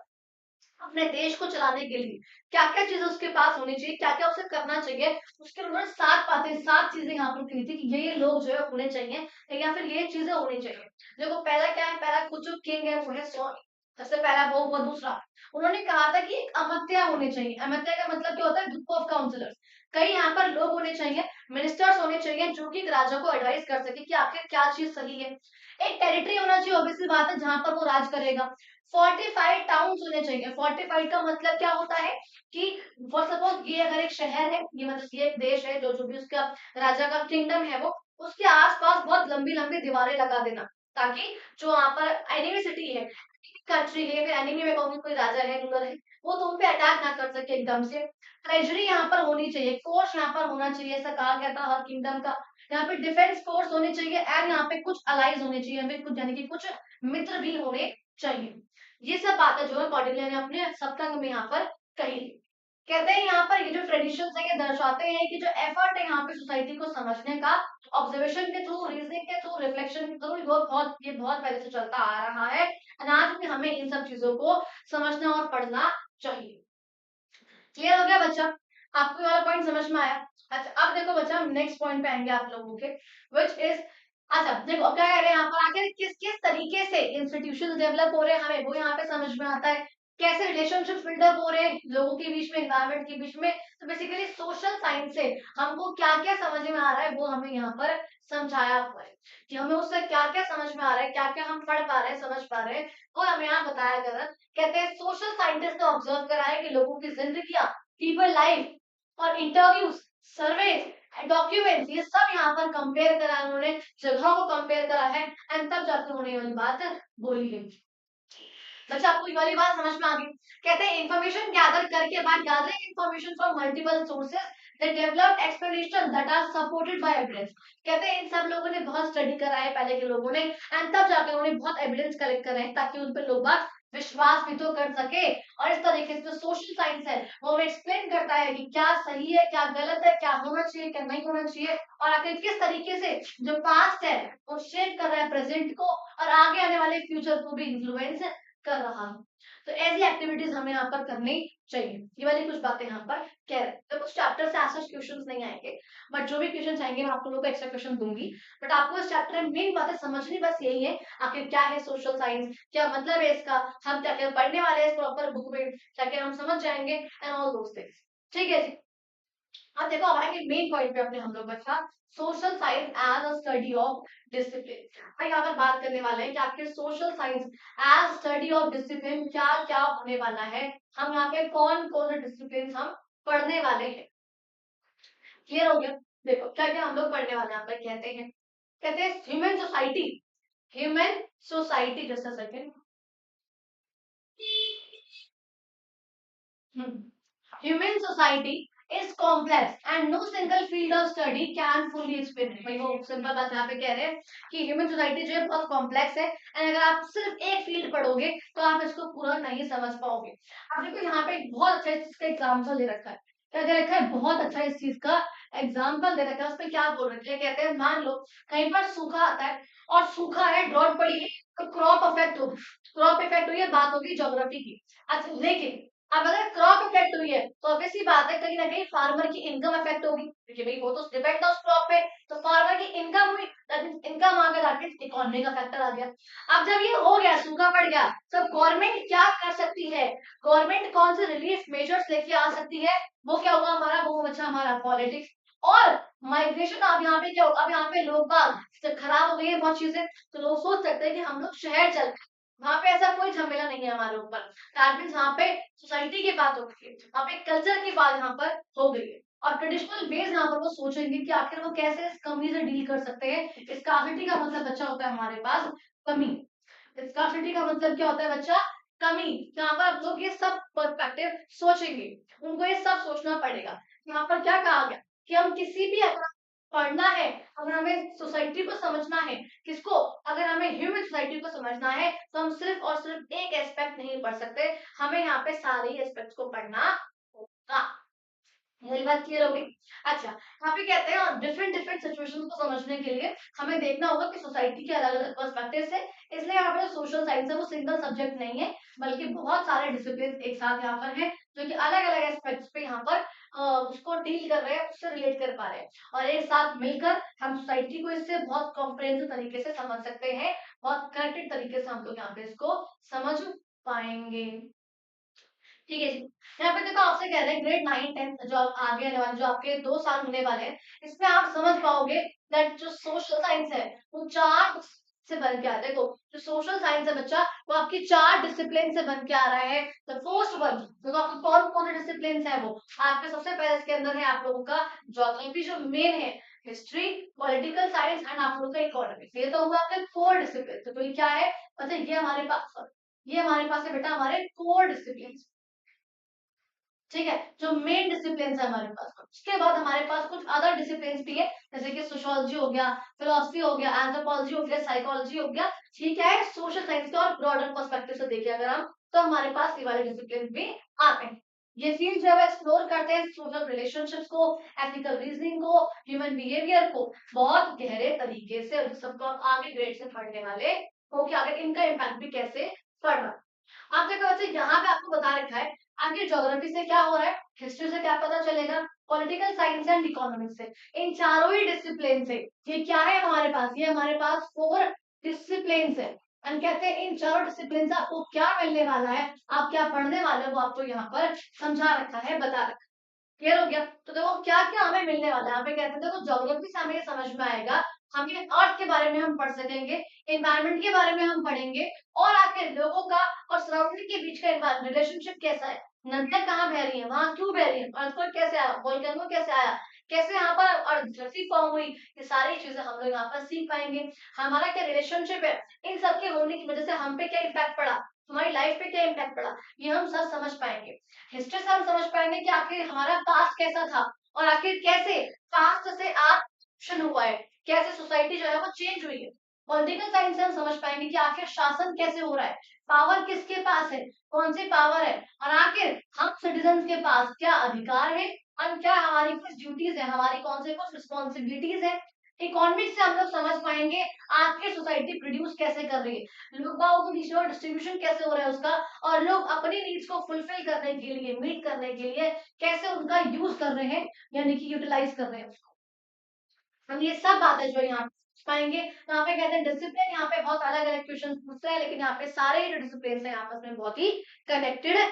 अपने देश को चलाने के लिए क्या क्या चीजें उसके पास होनी चाहिए, क्या क्या उसे करना चाहिए, उसके उन्होंने 7 बातें 7 चीजें यहाँ पर कही थी कि ये लोग जो है होने चाहिए, या फिर ये चीजें होनी चाहिए। देखो पहला क्या है, पहला कुछ जो किंग है वो है सोन, सबसे पहला वो हुआ। दूसरा उन्होंने कहा था कि एक अमात्या होने चाहिए, अमात्या का मतलब क्या होता है, ग्रुप ऑफ काउंसलर्स, कई यहाँ पर लोग होने चाहिए, मिनिस्टर्स होने चाहिए जो कि एक राजा को एडवाइस कर सके कि आखिर क्या चीज सही है। एक टेरिटरी होना चाहिए, ऑब्वियसली बात है, जहां पर वो राज करेगा। फोर्टिफाइड टाउन्स होने चाहिए, फोर्टिफाइड का मतलब क्या होता है कि फॉर सपोज ये अगर एक शहर है, ये मतलब ये एक देश है, जो भी उसका राजा का किंगडम है, वो उसके आसपास बहुत लंबी लंबी दीवारें लगा देना, ताकि जो वहां पर एनिमी सिटी है, कंट्री है, फिर एनिमी में कहूंगी कोई राजा है, रूलर है, वो तुम पे अटैक ना कर सके एकदम से। ट्रेजरी यहाँ पर होनी चाहिए, फोर्स यहाँ पर होना चाहिए, ऐसा कहा गया था हर किंगडम का। यहाँ पे डिफेंस फोर्स होनी चाहिए, एंड यहाँ पे कुछ अलाइज होने चाहिए, फिर कुछ यानी कि कुछ मित्र भी होने चाहिए। ये सब बातें जो है कौटिल्य ने अपने सप्तंग में यहाँ पर कही। कहते हैं यहाँ पर ये जो ट्रेडिशंस है ये दर्शाते हैं कि जो एफर्ट है यहाँ पे सोसाइटी को समझने का, ऑब्जर्वेशन के थ्रू, रीजनिंग के थ्रू, रिफ्लेक्शन के थ्रू, ये बहुत पहले से चलता आ रहा है, और आज भी हमें इन सब चीजों को समझना और पढ़ना चाहिए। क्लियर हो गया बच्चा, आपको ये वाला पॉइंट समझ में आया। अच्छा अब देखो बच्चा हम नेक्स्ट पॉइंट पे आएंगे आप लोगों के, विच इज, अच्छा देखो अब क्या कह रहे हैं यहाँ पर, आखिर किस किस तरीके से इंस्टीट्यूशन डेवलप हो रहे हैं हमें वो यहाँ पे समझ में आता है, कैसे रिलेशनशिप बिल्डअप हो रहे हैं लोगों के बीच में, एनवायरमेंट के बीच में। तो बेसिकली सोशल साइंस से हमको क्या क्या समझ में आ रहा है वो हमें यहाँ पर समझाया हुआ है, कि हमें उससे क्या क्या समझ में आ रहा है, क्या क्या हम पढ़ पा रहे हैं, समझ पा रहे हैं, वो हमें यहाँ बताया गया। कहते हैं सोशल साइंटिस्ट ने ऑब्जर्व करा है कि लोगों की जिंदगी, पीपल लाइफ और इंटरव्यूज, सर्वेज, डॉक्यूमेंट्स, ये सब यहाँ पर कंपेयर करा है उन्होंने, जगहों को कंपेयर करा है, एंड तब जाकर उन्होंने ये वाली बात बोली है। बच्चा आपको ये वाली बात समझ में आ गई। कहते हैं इंफॉर्मेशन गैदर करके, बाद gathering information from multiple sources that developed explanation that are supported by evidence. कहते हैं इन सब लोगों ने बहुत स्टडी करा है पहले के लोगों ने, एंड तब जाकर उन्होंने बहुत एविडेंस कलेक्ट करे हैं ताकि उन पर लोग बात विश्वास भी तो कर सके। और इस तरीके से जो सोशल साइंस है वो हमें एक्सप्लेन करता है कि क्या सही है, क्या गलत है, क्या होना चाहिए, क्या नहीं होना चाहिए, और आखिर किस तरीके से जो पास्ट है वो शेप कर रहा है प्रेजेंट को, और आगे आने वाले फ्यूचर को भी इन्फ्लुएंस कर रहा है। तो ऐसी एक्टिविटीज हमें यहाँ पर करनी चाहिए। ये वाली कुछ बातें यहाँ पर कह रहे हैं। तो कुछ चैप्टर से ऐसे क्वेश्चंस नहीं आएंगे, बट जो भी क्वेश्चन आएंगे मैं आप लोगों को एक्स्ट्रा क्वेश्चन दूंगी। बट आपको इस चैप्टर में मेन बातें समझनी बस यही है, आखिर क्या है सोशल साइंस, क्या मतलब है इसका, हम क्या क्या पढ़ने वाले हैं इस प्रॉपर बुक में, क्या क्या हम समझ जाएंगे, एंड ऑल दोस थिंग्स। ठीक है जी। अब देखो हमारे मेन पॉइंट पे अपने हम लोग बचा social science as a study of discipline. यहाँ पर बात करने वाले हैं कि आपके social science as study of discipline क्या क्या होने वाला है, हम यहाँ पे कौन कौन से डिसिप्लिन हम पढ़ने वाले हैं। क्लियर हो गया। देखो क्या क्या हम लोग पढ़ने वाले हैं, यहाँ पर कहते हैं human society. Human society just a second. Human society is complex and no single field of study can fully explain it। भाई वो सिंपल बात यहाँ पे कह रहे हैं कि ह्यूमन सोसाइटी जो है बहुत कॉम्प्लेक्स है एंड अगर आप सिर्फ एक फील्ड पढ़ोगे तो आप इसको पूरा नहीं समझ पाओगे। अब देखो यहाँ पे एक बहुत अच्छा इस चीज का एग्जाम्पल दे रखा है। क्या दे रखा है? बहुत अच्छा इस चीज का एग्जाम्पल दे रखा है। उसमें क्या बोल रखे हैं? कहते हैं मान लो कहीं पर सूखा आता है और सूखा है, ड्रॉट पड़ी है, तो क्रॉप इफेक्ट होगी। क्रॉप इफेक्ट हुई है, बात होगी ज्योग्राफी की। अच्छा लेकिन अब अगर क्रॉप इफेक्ट हुई है तो ऑब्वियस सी बात है कहीं ना कहीं फार्मर की इनकम इफेक्ट होगी, क्योंकि भाई वो तो डिपेंड था उस क्रॉप पे। तो फार्मर की इनकम हुई, इनकम आगे जाके इकोनॉमी का फैक्टर आ गया। अब जब ये हो गया, सूखा पड़ गया, तो गवर्नमेंट क्या कर सकती है? गवर्नमेंट कौन से रिलीफ मेजर्स लेके आ सकती है? वो क्या होगा हमारा? वो बचा हमारा पॉलिटिक्स और माइग्रेशन। अब यहाँ पे क्या होगा? अब यहाँ पे लोग बाग जब खराब हो गई है बहुत चीजें, तो लोग सोच सकते हैं कि हम लोग शहर चल। वहां पे ऐसा कोई झमेला नहीं है हमारे ऊपर। दैट मीन्स यहाँ पे सोसाइटी की बात हो गई है, वहाँ पे कल्चर की बात यहाँ पर हो गई है और ट्रेडिशनल वेज यहाँ पर वो सोचेंगे कि आखिर वो कैसे इस कमी से डील कर सकते हैं। स्कार्सिटी का मतलब बच्चा होता है हमारे पास कमी। स्कार्सिटी का मतलब क्या होता है बच्चा? कमी। यहाँ पर आप लोग ये सब पर्सपेक्टिव सोचेंगे, उनको ये सब सोचना पड़ेगा। यहाँ पर क्या कहा गया कि हम किसी भी अगर पढ़ना है, अगर हमें सोसाइटी को समझना है, किसको? अगर हमें ह्यूमन सोसाइटी को समझना है तो हम सिर्फ और सिर्फ एक एस्पेक्ट नहीं पढ़ सकते, हमें यहाँ पे सारे एस्पेक्ट्स को पढ़ना होगा। मेरी बात क्लियर हो गई? अच्छा, यहाँ पे कहते हैं डिफरेंट डिफरेंट सिचुएशंस को समझने के लिए हमें देखना होगा कि सोसाइटी के अलग अलग पर्सपेक्टिव से। इसलिए यहाँ पे सोशल साइंस है वो सिंगल सब्जेक्ट नहीं है, बल्कि बहुत सारे डिसिप्लिन एक साथ यहाँ पर हैं जो कि अलग अलग एस्पेक्ट्स पे यहाँ पर उसको डील कर रहे हैं, उससे रिलेट कर पा रहे हैं और एक साथ मिलकर हम सोसाइटी को इससे बहुत कॉम्प्रिहेंसिव तरीके से समझ सकते हैं। बहुत कनेक्टेड तरीके से हम लोग यहाँ पे इसको समझ पाएंगे। ठीक है जी। यहाँ पे देखो आपसे कह रहे हैं ग्रेड 9 10 जो आप आगे आने वाले जो आपके 2 साल होने वाले हैं, इसमें आप समझ पाओगे दैट जो सोशल साइंस है वो 4 से बन के आता है। देखो जो सोशल साइंस है बच्चा वो आपकी 4 डिसिप्लिन से बन के आ रहा है। द फर्स्ट वन देखो आपके कौन कौन से डिसिप्लिन है वो आपके सबसे पहले इसके अंदर है आप लोगों का ज्योग्राफी जो मेन है, हिस्ट्री, पॉलिटिकल साइंस एंड आप लोगों का इकोनॉमिक्स। ये तो हुआ आपके कोर डिसिप्लिन। तो ये क्या है? अच्छा ये हमारे पास है बेटा हमारे कोर डिसिप्लिन। ठीक है, जो मेन डिसिप्लिन है हमारे पास। उसके बाद हमारे पास कुछ अदर डिसिप्लिन भी है, जैसे कि सोशियोलॉजी हो गया, फिलोसफी हो गया, एंथ्रोपोलॉजी हो गया, साइकोलॉजी हो गया। ठीक है, सोशल साइंस का और ब्रॉडर पर्सपेक्टिव से देखिए अगर हम, तो हमारे पास ये वाले डिसिप्लिन भी आते हैं। ये फील्ड जो है एक्सप्लोर करते हैं सोशल रिलेशनशिप्स को, एथिकल रीजनिंग को, ह्यूमन बिहेवियर को बहुत गहरे तरीके से, और सबको आप आगे ग्रेड से पढ़ने वाले हो कि अगर इनका इम्पैक्ट भी कैसे पढ़ना। आप देखो वैसे यहाँ पे आपको बता रखा है आगे ज्योग्राफी से क्या हो रहा है, हिस्ट्री से क्या पता चलेगा, पॉलिटिकल साइंस एंड इकोनॉमिक्स से, इन चारों ही डिसिप्लिन से ये क्या है हमारे पास? ये हमारे पास 4 डिसिप्लिन है। एंड कहते हैं इन चारों डिसिप्लिन से आपको क्या मिलने वाला है, आप क्या पढ़ने वाले हो, वो आपको यहाँ पर समझा रखा है, बता रखा है। क्लियर हो गया? तो देखो क्या क्या हमें मिलने वाला है। यहाँ पे कहते हैं देखो ज्योग्राफी से हमें ये समझ में आएगा, हमें अर्थ के बारे में हम पढ़ सकेंगे, एनवायरनमेंट के बारे में हम पढ़ेंगे और आके लोगों का और सराउंडिंग के बीच का रिलेशनशिप कैसा है, नदियां कहाँ बह रही है, वहां क्यों बह रही है, अर्थक्वेक कैसे आया, वोल्केनो कैसे आया, कैसे यहाँ पर धरती फॉर्म हुई, ये सारी चीजें हम लोग यहाँ पर सीख पाएंगे। हमारा क्या रिलेशनशिप है, इन सब के होने की वजह से हम पे क्या इम्पैक्ट पड़ा, हमारी लाइफ पे क्या इम्पैक्ट पड़ा, ये हम सब समझ पाएंगे। हिस्ट्री से हम समझ पाएंगे कि आखिर हमारा पास्ट कैसा था और आखिर कैसे पास्ट से आज हुआ है, कैसे सोसाइटी जो है वो चेंज हुई है। पॉलिटिकल साइंस से हम समझ पाएंगे कि आखिर शासन कैसे हो रहा है, पावर किसके पास है, कौन सी पावर है और आखिर हम सिटीजन के पास क्या अधिकार है, हम क्या हमारी कुछ ड्यूटीज है, हमारी कौन से कुछ रिस्पॉन्सिबिलिटीज है। इकोनॉमिक्स से हम लोग समझ पाएंगे आखिर सोसाइटी प्रोड्यूस कैसे कर रही है, लोगों के बीच में डिस्ट्रीब्यूशन कैसे हो रहा है उसका, और लोग अपनी नीड्स को फुलफिल करने के लिए, मीट करने के लिए कैसे उनका यूज कर रहे हैं, यानी कि यूटिलाइज कर रहे हैं उसको। हम ये सब बातें जो यहाँ पाएंगे। तो यहाँ पे कहते हैं डिसिप्लिन, यहाँ पे बहुत अलग अलग क्वेश्चन पूछते हैं, लेकिन यहाँ पे सारे ही जो डिसिप्लिन है आपस में बहुत ही कनेक्टेड है।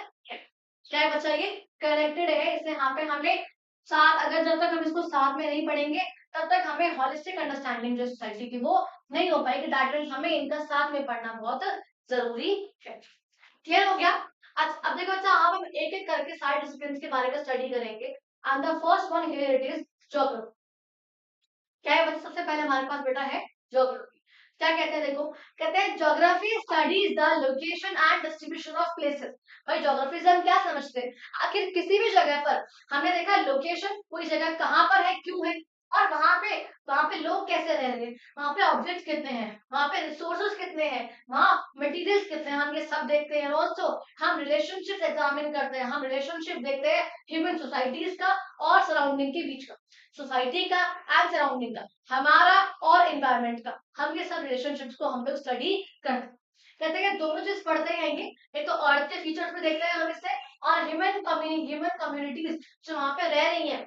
क्या है बच्चा? ये कनेक्टेड है, इसलिए यहाँ पे हमें साथ, अगर जब तक हम इसको साथ में नहीं पढ़ेंगे तब तक हमें होलिस्टिक अंडरस्टैंडिंग जो सोसाइटी की वो नहीं हो पाएगी। दैट मीन्स हमें इनका साथ में पढ़ना बहुत जरूरी है। क्लियर हो गया? अच्छा, अब देखो बच्चा, अब हम एक एक करके सारे डिसिप्लिन के बारे में स्टडी करेंगे। And the first one here it is geography. क्या है बच्चा? सबसे पहले हमारे पास बेटा है ज्योग्राफी। क्या कहते हैं देखो, कहते हैं geography studies the location and distribution of places. भाई ज्योग्राफी से हम क्या समझते हैं? आखिर किसी भी जगह पर हमने देखा लोकेशन, कोई जगह कहाँ पर है, क्यों है, और वहां पे लोग कैसे रह रहे हैं, वहां पे ऑब्जेक्ट्स कितने हैं, वहां पे रिसोर्सेज कितने हैं, वहां मटेरियल्स कितने हैं, हम ये सब देखते हैं। ऑल्सो हम रिलेशनशिप एग्जामिन करते हैं, हम रिलेशनशिप देखते हैं ह्यूमन सोसाइटीज का और सराउंडिंग के बीच का, सोसाइटी का एंड सराउंडिंग का, हमारा और एनवायरनमेंट का। हम ये सब रिलेशनशिप्स को हम लोग स्टडी करते हैं। कहते हैं दोनों चीज पढ़ते रहेंगे, एक तो अर्थ के फीचर्स में देखते हैं हम इससे, और ह्यूमन कम्युनिटीज जो वहां पे रह रही है,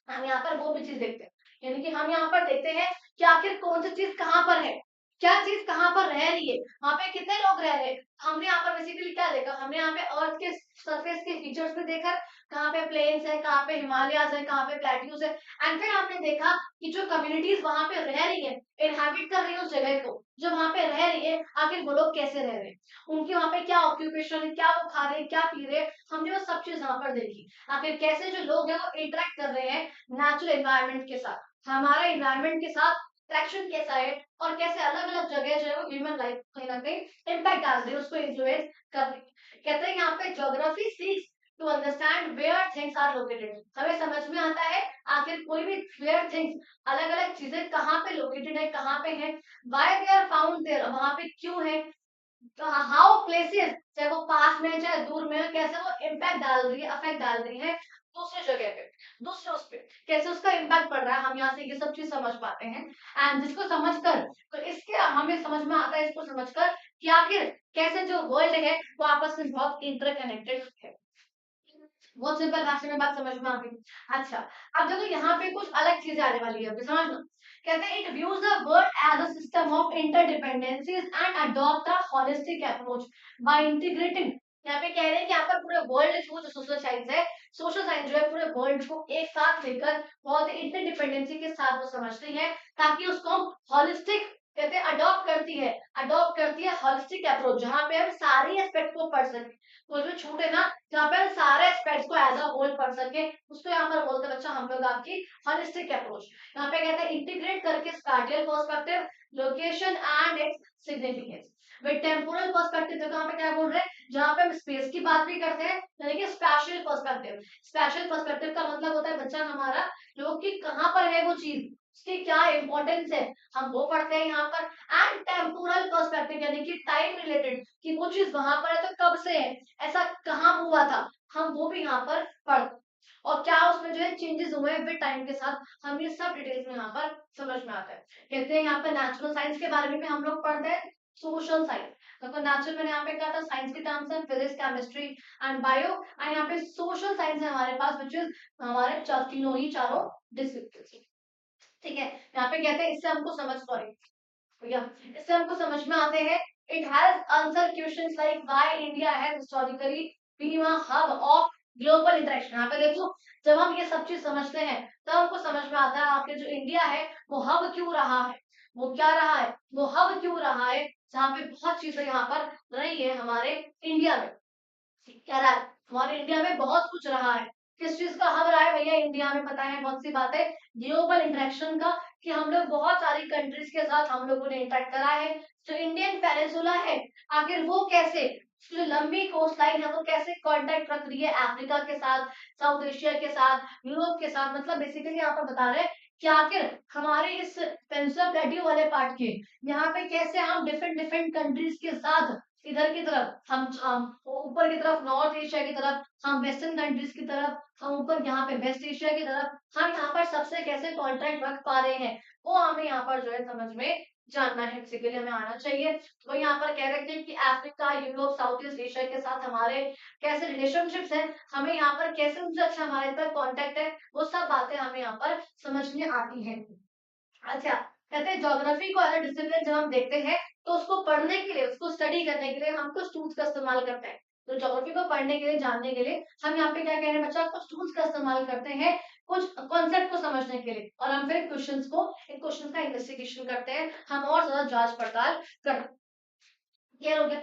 हम यहाँ पर वो भी चीज देखते हैं। यानी कि हम यहाँ पर देखते हैं कि आखिर कौन सी चीज कहाँ पर है, क्या चीज कहाँ पर रह रही है, वहां पे कितने लोग रह रहे हैं। हमने यहाँ पर बेसिकली क्या देखा, हमने यहाँ पे अर्थ के सरफेस के फीचर्स में देखा, कहाँ पे प्लेन्स है, कहाँ पे हिमालयाज है, कहाँ पे प्लेट्यूज है। एंड फिर हमने देखा कि जो कम्युनिटीज वहां पे रह रही है, इनहैबिट कर रही है उस जगह को, जो वहां पे रह रही है, आखिर वो लोग कैसे रह रहे हैं, उनके वहां पे क्या ऑक्यूपेशन है, क्या वो खा रहे हैं, क्या पी रहे हैं। हमने वो सब चीज वहां पर देखी। आखिर कैसे जो लोग हैं वो इंटरेक्ट कर रहे हैं नेचुरल एनवायरनमेंट के साथ, हमारा एनवायरनमेंट के साथ इंटरेक्शन कैसा है, और कैसे अलग अलग जगह जो है वो ह्यूमन लाइफ कहीं ना कहीं इम्पैक्ट डाल रही है, उसको इन्फ्लुएंस कर रही है। कहते हैं यहाँ पे geography seeks to understand where things are located. हमें समझ में आता है आखिर कोई भी वेयर थिंग्स, अलग अलग चीजें कहाँ पे लोकेटेड है, कहाँ पे है, why they are found there, वहां पे क्यों है, तो हाउ प्लेसेस, चाहे वो पास में है चाहे दूर में है, कैसे वो इम्पैक्ट डाल रही है, अफेक्ट डाल रही है दूसरे जगह पे, दूसरे उस पे कैसे उसका इम्पैक्ट पड़ रहा है, हम यहाँ से ये सब चीज समझ पाते हैं। एंड जिसको समझकर, तो इसके हमें समझ में आता है इसको समझकर कि आखिर कैसे जो वर्ल्ड है वो आपस में बहुत इंटरकनेक्टेड है। बहुत सिंपल भाषा में बात समझ में आ गई। अच्छा, अब देखो यहाँ पे कुछ अलग चीजें आने वाली है, अभी समझना। कहते हैं it views the world as a system of interdependencies and adopt a holistic approach by integrating. यहाँ पे कह रहे हैं कि यहाँ पर पूरे वर्ल्ड को, जो सोशल साइंस है, सोशल साइंस जो है पूरे वर्ल्ड को एक साथ लेकर बहुत इंटरडिपेंडेंसी के साथ वो समझती है, ताकि उसको हम होलिस्टिक कहते हैं, अडॉप्ट करती है होलिस्टिक अप्रोच, जहाँ पे हम सारी एस्पेक्ट को पढ़ सके, कुछ भी छूटे ना, जहाँ पे हम सारे एस्पेक्ट्स को एज अ होल पढ़ सके, उसको यहाँ पर बोलते हैं बच्चा हम लोग आपकी होलिस्टिक अप्रोच। यहाँ पे कहते हैं इंटीग्रेट करके spatial perspective, location and its significance with temporal perspective. देखो यहाँ पे क्या बोल रहे हैं, जहाँ पे हम स्पेस की बात भी करते हैं, यानी कि स्पैशियल पर्सपेक्टिव। स्पैशियल पर्सपेक्टिव का मतलब होता है बच्चा हमारा, जो कि कहाँ पर है वो चीज, उसकी क्या इंपॉर्टेंस है, हम वो पढ़ते हैं यहाँ पर। एंड टेम्पोरल पर्सपेक्टिव यानी कि टाइम रिलेटेड, कि वो चीज वहां पर है तो कब से है, ऐसा कहाँ हुआ था, हम वो भी यहाँ पर पढ़ते, और क्या उसमें जो है चेंजेस हुए हैं विद टाइम के साथ, हम ये सब डिटेल्स में यहाँ पर समझ में आता है। कहते हैं यहाँ पर नेचुरल साइंस के बारे में भी हम लोग पढ़ते हैं, सोशल साइंस। देखो नेचुरल मैंने यहाँ पे कहा था साइंस के टर्म्स है physics, chemistry and bio, and यहाँ पे सोशल साइंस है हमारे पास, विच इज हमारे तीनों ही चारों डिसिप्लिन। ठीक है, यहाँ पे कहते हैं इससे हमको समझ, सॉरी भैया, इससे हमको समझ में आते हैं, it has answer questions like why India has historically been a hub of global interaction. यहाँ पे देखो, जब हम ये सब चीज समझते हैं तब हमको समझ में आता है आखिर जो इंडिया है वो हब क्यों रहा है, वो क्या रहा है, वो हब क्यों रहा है, जहाँ पे बहुत चीजें यहाँ पर रही है हमारे इंडिया में। क्या रहा है हमारे इंडिया में, बहुत कुछ रहा है। किस चीज का हब रहा है भैया इंडिया में, पता है बहुत सी बात है, ग्लोबल इंटरेक्शन का, कि हम लोग बहुत सारी कंट्रीज के साथ हम लोगों ने इंटरेक्ट करा है। जो इंडियन पेनिसुला है, आखिर वो कैसे, जो लंबी कोस्ट लाइन है वो कैसे कांटेक्ट रख रही है अफ्रीका के साथ, साउथ एशिया के साथ, यूरोप के साथ। मतलब बेसिकली यहाँ पर बता रहे हैं कि आखिर हमारे इस पेनिसुला प्लेट्यू वाले पार्ट के, यहाँ पे कैसे हम डिफरेंट डिफरेंट कंट्रीज के साथ, इधर की तरफ हम ऊपर की तरफ नॉर्थ एशिया की तरफ, हम वेस्टर्न कंट्रीज की तरफ, हम ऊपर यहाँ पे वेस्ट एशिया की तरफ, हम यहाँ पर सबसे कैसे कॉन्ट्रैक्ट रख पा रहे हैं, वो हमें यहाँ पर जो है समझ में जानना है, बेसिकली हमें आना चाहिए। तो यहाँ पर कह रहे थे कि Africa, Europe, south east Asia के साथ हमारे कैसे रिलेशनशिप्स हैं, हमें यहाँ पर कैसे उनसे अच्छा हमारे तक कॉन्टेक्ट है, वो सब बातें हमें यहाँ पर समझ में आती हैं। अच्छा, कहते हैं ज्योग्राफी को एज डिसिप्लिन जब हम देखते हैं तो उसको पढ़ने के लिए, उसको स्टडी करने के लिए हम कुछ टूल्स का इस्तेमाल करते हैं। तो ज्योग्राफी को पढ़ने के लिए, जानने के लिए हम यहाँ पे क्या कह रहे हैं बच्चा, कुछ टूल्स का इस्तेमाल करते हैं, कुछ कॉन्सेप्ट को समझने के लिए, और हम फिर क्वेश्चंस को, इन क्वेश्चंस का इन्वेस्टिगेशन करते हैं, हम और ज्यादा जांच पड़ताल करते हैं। क्लियर हो गया?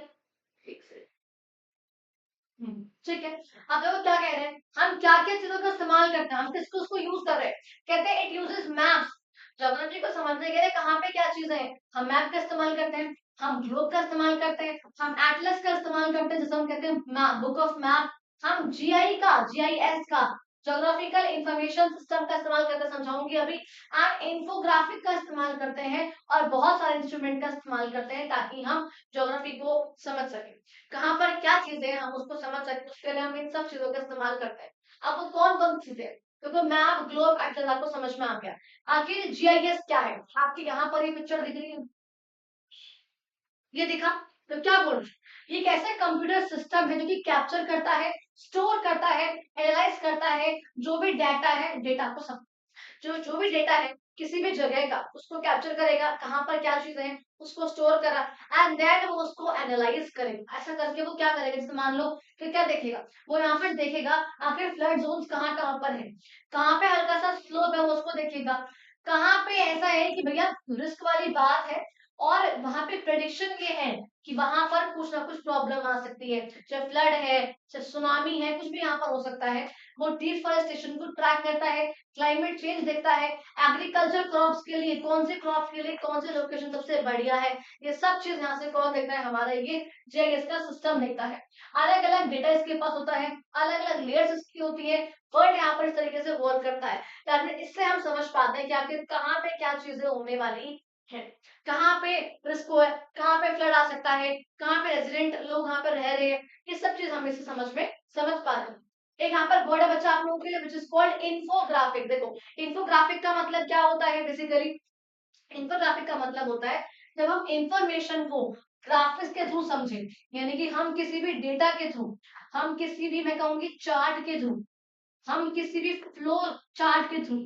ठीक है। अब देखो क्या कह रहे हैं, हम क्या क्या चीजों का इस्तेमाल करते हैं, हम किसको उसको यूज कर रहे हैं। कहते हैं इट यूजेस मैप्स, ज्योग्राफी को समझने के लिए कहाँ पे क्या चीजें हैं, हम मैप का इस्तेमाल करते हैं, हम ग्लोब का इस्तेमाल करते हैं, हम एटलस का इस्तेमाल करते हैं, जिसे हम कहते हैं बुक ऑफ मैप, हम जीआई का, जीआईएस का, ज्योग्राफिकल इंफॉर्मेशन सिस्टम का इस्तेमाल करते हैं, समझाऊंगी अभी, एंड इन्फोग्राफिक का इस्तेमाल करते हैं, और बहुत सारे इंस्ट्रूमेंट का इस्तेमाल करते हैं ताकि हम ज्योग्राफी को समझ सकें, कहाँ पर क्या चीजें हैं हम उसको समझ सकते हैं, उसके लिए हम इन सब चीजों का इस्तेमाल करते हैं। अब वो कौन कौन चीजें हैं, क्योंकि मैप, ग्लोब, एटलस आपको समझ में आ गया। आखिर जीआईएस क्या है, आपके यहाँ पर ये पिक्चर दिख रही है, ये दिखा, तो क्या बोल रहे हैं? ये एक ऐसा कंप्यूटर सिस्टम है जो कि कैप्चर करता है, स्टोर करता है, एनालाइज करता है, जो भी डाटा है, डेटा को सब, जो भी डेटा है किसी भी जगह का, उसको कैप्चर करेगा, कहाँ पर क्या चीजें हैं उसको स्टोर करा, एंड देन वो उसको एनालाइज करेगा। ऐसा करके वो क्या करेगा, जैसे मान लो कि क्या देखेगा, वो यहाँ पर देखेगा आखिर फ्लड जोन्स कहाँ कहाँ पर है, कहाँ पे हल्का सा स्लोप है वो उसको देखेगा, कहाँ पे ऐसा है कि भैया रिस्क वाली बात है, और वहां पे प्रेडिक्शन ये है कि वहां पर कुछ ना कुछ प्रॉब्लम आ सकती है, चाहे फ्लड है, चाहे सुनामी है, कुछ भी यहाँ पर हो सकता है। वो डिफॉरेस्टेशन को ट्रैक करता है, क्लाइमेट चेंज देखता है, एग्रीकल्चर क्रॉप्स के लिए कौन से क्रॉप के लिए कौन से लोकेशन सबसे बढ़िया है, ये सब चीज यहाँ से कौन देखता है, हमारा ये जीआईएस का सिस्टम देखता है। अलग अलग डेटा इसके पास होता है, अलग अलग लेयर्स इसकी होती है, वर्ड यहाँ पर इस तरीके से वर्क करता है, ताकि इससे हम समझ पाते हैं कि आखिर कहाँ पे क्या चीजें होने वाली है, कहाँ पे रिस्क है, कहाँ पे फ्लड आ सकता है, कहाँ पे रेजिडेंट लोग वहां पे रह रहे हैं, ये सब चीज हम इसे समझ पा रहे हैं। एक यहाँ पर वर्ड है बच्चा आप लोगों के लिए, विच इज कॉल्ड इन्फोग्राफिक। देखो इन्फोग्राफिक का मतलब क्या होता है, बेसिकली इन्फोग्राफिक का मतलब होता है जब हम इंफॉर्मेशन को ग्राफिक्स के थ्रू समझे, यानी कि हम किसी भी डेटा के थ्रू, हम किसी भी, मैं कहूंगी चार्ट के थ्रू, हम किसी भी फ्लो चार्ट के थ्रू,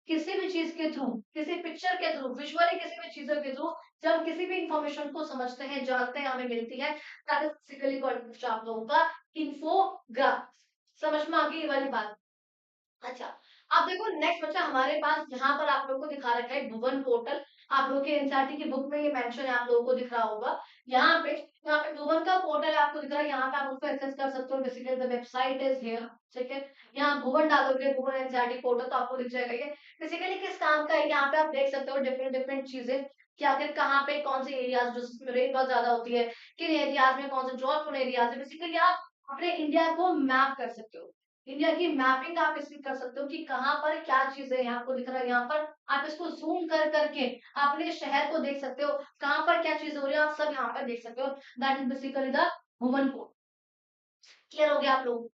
किसी भी चीज के थ्रू, किसी पिक्चर के थ्रू, विजुअली किसी भी चीजों के थ्रू, जब हम किसी भी इंफॉर्मेशन को समझते हैं, जानते हैं, हमें मिलती है, दैट इज बेसिकली कॉल्ड आप लोगों का इन्फोग्राफ। समझ में आ गई ये वाली बात? अच्छा, अब देखो नेक्स्ट बच्चा हमारे पास यहाँ पर आप लोगों को दिखा रखा है भुवन पोर्टल। आप लोगों के एनसीईआरटी की बुक में ये मेंशन है, आप लोगों को दिख रहा होगा। यहाँ पे भुवन का पोर्टल आपको दिख रहा है, यहाँ पे आप उसको एक्सेस कर सकते हो। Basically the website is here, ठीक है। यहाँ भुवन डालोगे, भुवन एनसीईआरटी पोर्टल, तो आपको दिख जाएगा ये। बेसिकली किस काम का है, यहाँ पे आप देख सकते हो डिफरेंट डिफरेंट चीजें कि आखिर कहाँ पे कौन से एरियाज जो रेन बहुत ज्यादा होती है, किन एरियाज में कौन से ड्रॉट एरियाज है। बेसिकली आप अपने इंडिया को मैप कर सकते हो, इंडिया की मैपिंग आप इसकी कर सकते हो कि कहाँ पर क्या चीजें हैं, आपको दिख रहा है यहाँ पर, आप इसको जूम कर करके अपने शहर को देख सकते हो, कहाँ पर क्या चीज हो रही है आप सब यहाँ पर देख सकते हो। That is basically the woman code. Clear हो गया आप लोग?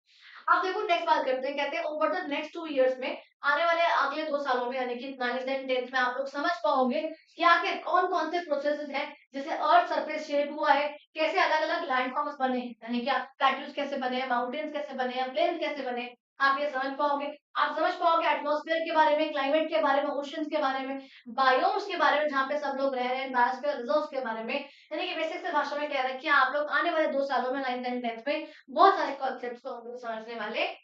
अब देखो नेक्स्ट बात करते हैं, कहते हैं ओवर द नेक्स्ट 2 इयर्स में, आने वाले अगले 2 सालों में, यानी कि 9th एंड 10th में आप लोग समझ पाओगे कि आखिर कौन कौन से प्रोसेसेस हैं, जैसे अर्थ सरफेस शेप हुआ है, कैसे अलग अलग लैंडफॉर्म्स बने हैं, यानी कि प्लेट्यूज कैसे बने हैं, माउंटेन्स कैसे बने हैं, प्लेन्स कैसे बने हैं, आप ये समझ पाओगे। आप समझ पाओगे एटमॉस्फेयर के बारे में, क्लाइमेट के बारे में, ओशंस के बारे में, बायोम्स के बारे में, जहाँ पे सब लोग रह रहे हैं, बायोस्फीयर रिजर्व्स के बारे में, यानी कि बेसिक से भाषा में कह रहे हैं कि आप लोग आने वाले 2 सालों में 9th एंड 10th में बहुत सारे कॉन्सेप्ट्स को हम लोग समझने वाले हैं।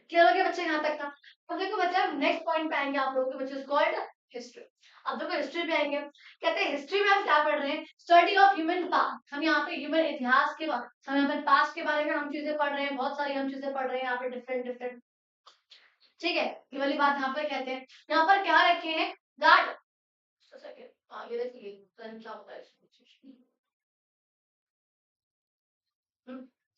क्लियर हो गया बच्चे यहाँ तक का? अब देखो बच्चा नेक्स्ट पॉइंट पे आएंगे आप लोगों के, विच इज कॉल्ड हिस्ट्री। अब देखो हिस्ट्री पे आएंगे, कहते हैं हिस्ट्री में हम क्या पढ़ रहे हैं, स्टडी ऑफ ह्यूमन पास्ट। हम यहाँ पे ह्यूमन इतिहास के बारे, हम यहाँ पे पास्ट के बारे में हम चीजें पढ़ रहे हैं, बहुत सारी हम चीजें पढ़ रहे हैं यहाँ पे, डिफरेंट डिफरेंट, ठीक है। ये वाली बात यहाँ पर कहते हैं, यहाँ पर क्या रखे हैं, दैट, ये देखिए क्या होता है इसमें।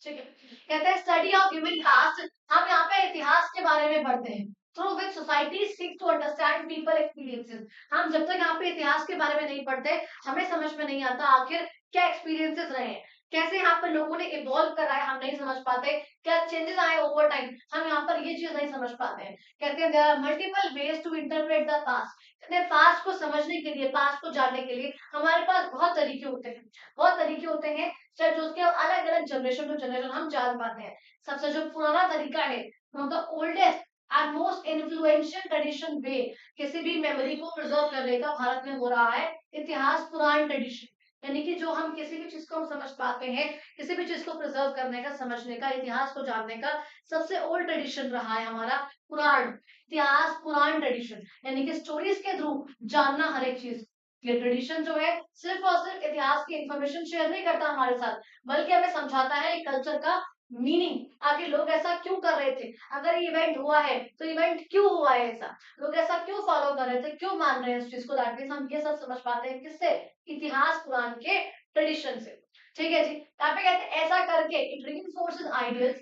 ठीक है, कहते हैं स्टडी ऑफ ह्यूमन पास्ट, हम यहाँ पे इतिहास के बारे में पढ़ते हैं, through which society seeks to understand people experiences. हम जब तक यहाँ पे इतिहास के बारे में नहीं पढ़ते, हमें समझ में नहीं आता आखिर क्या एक्सपीरियंसेस रहे हैं, कैसे यहाँ पर लोगों ने इवॉल्व करा है, हम नहीं समझ पाते, क्या चेंजेस आए ओवर टाइम, हम यहाँ पर ये चीज नहीं समझ पाते हैं। कहते हैं there are multiple ways to interpret the past. कहते हैं पास्ट को समझने के लिए, पास्ट को जानने के लिए हमारे पास बहुत तरीके होते हैं, बहुत तरीके होते हैं, सर जो उसके अलग अलग जनरेशन टू जनरेशन हम जान पाते हैं। सबसे जो पुराना तरीका है, the oldest and most influential tradition वे किसी भी मेमोरी को प्रिजर्व करने का भारत में हो रहा है इतिहास पुराण ट्रेडिशन। यानी कि जो हम किसी भी चीज को हम समझ पाते हैं, किसी भी चीज को प्रिजर्व करने का, समझने का, इतिहास को जानने का सबसे ओल्ड ट्रेडिशन रहा है हमारा पुराण इतिहास, पुराण ट्रेडिशन, यानी कि स्टोरीज के थ्रू जानना हर एक चीज। ये ट्रेडिशन जो है सिर्फ और सिर्फ इतिहास की इंफॉर्मेशन शेयर नहीं करता हमारे साथ, बल्कि हमें समझाता है एक कल्चर का मीनिंग, आखिर लोग ऐसा क्यों कर रहे थे, अगर ये इवेंट हुआ है तो इवेंट क्यों हुआ है, ऐसा लोग ऐसा क्यों फॉलो कर रहे थे, क्यों मान रहे हैं इस चीज को, दैट मींस हम ये सब समझ पाते हैं किससे, इतिहास पुराण के ट्रेडिशन से। ठीक है जी, यहाँ पे कहते हैं ऐसा करके it reinforces ideals,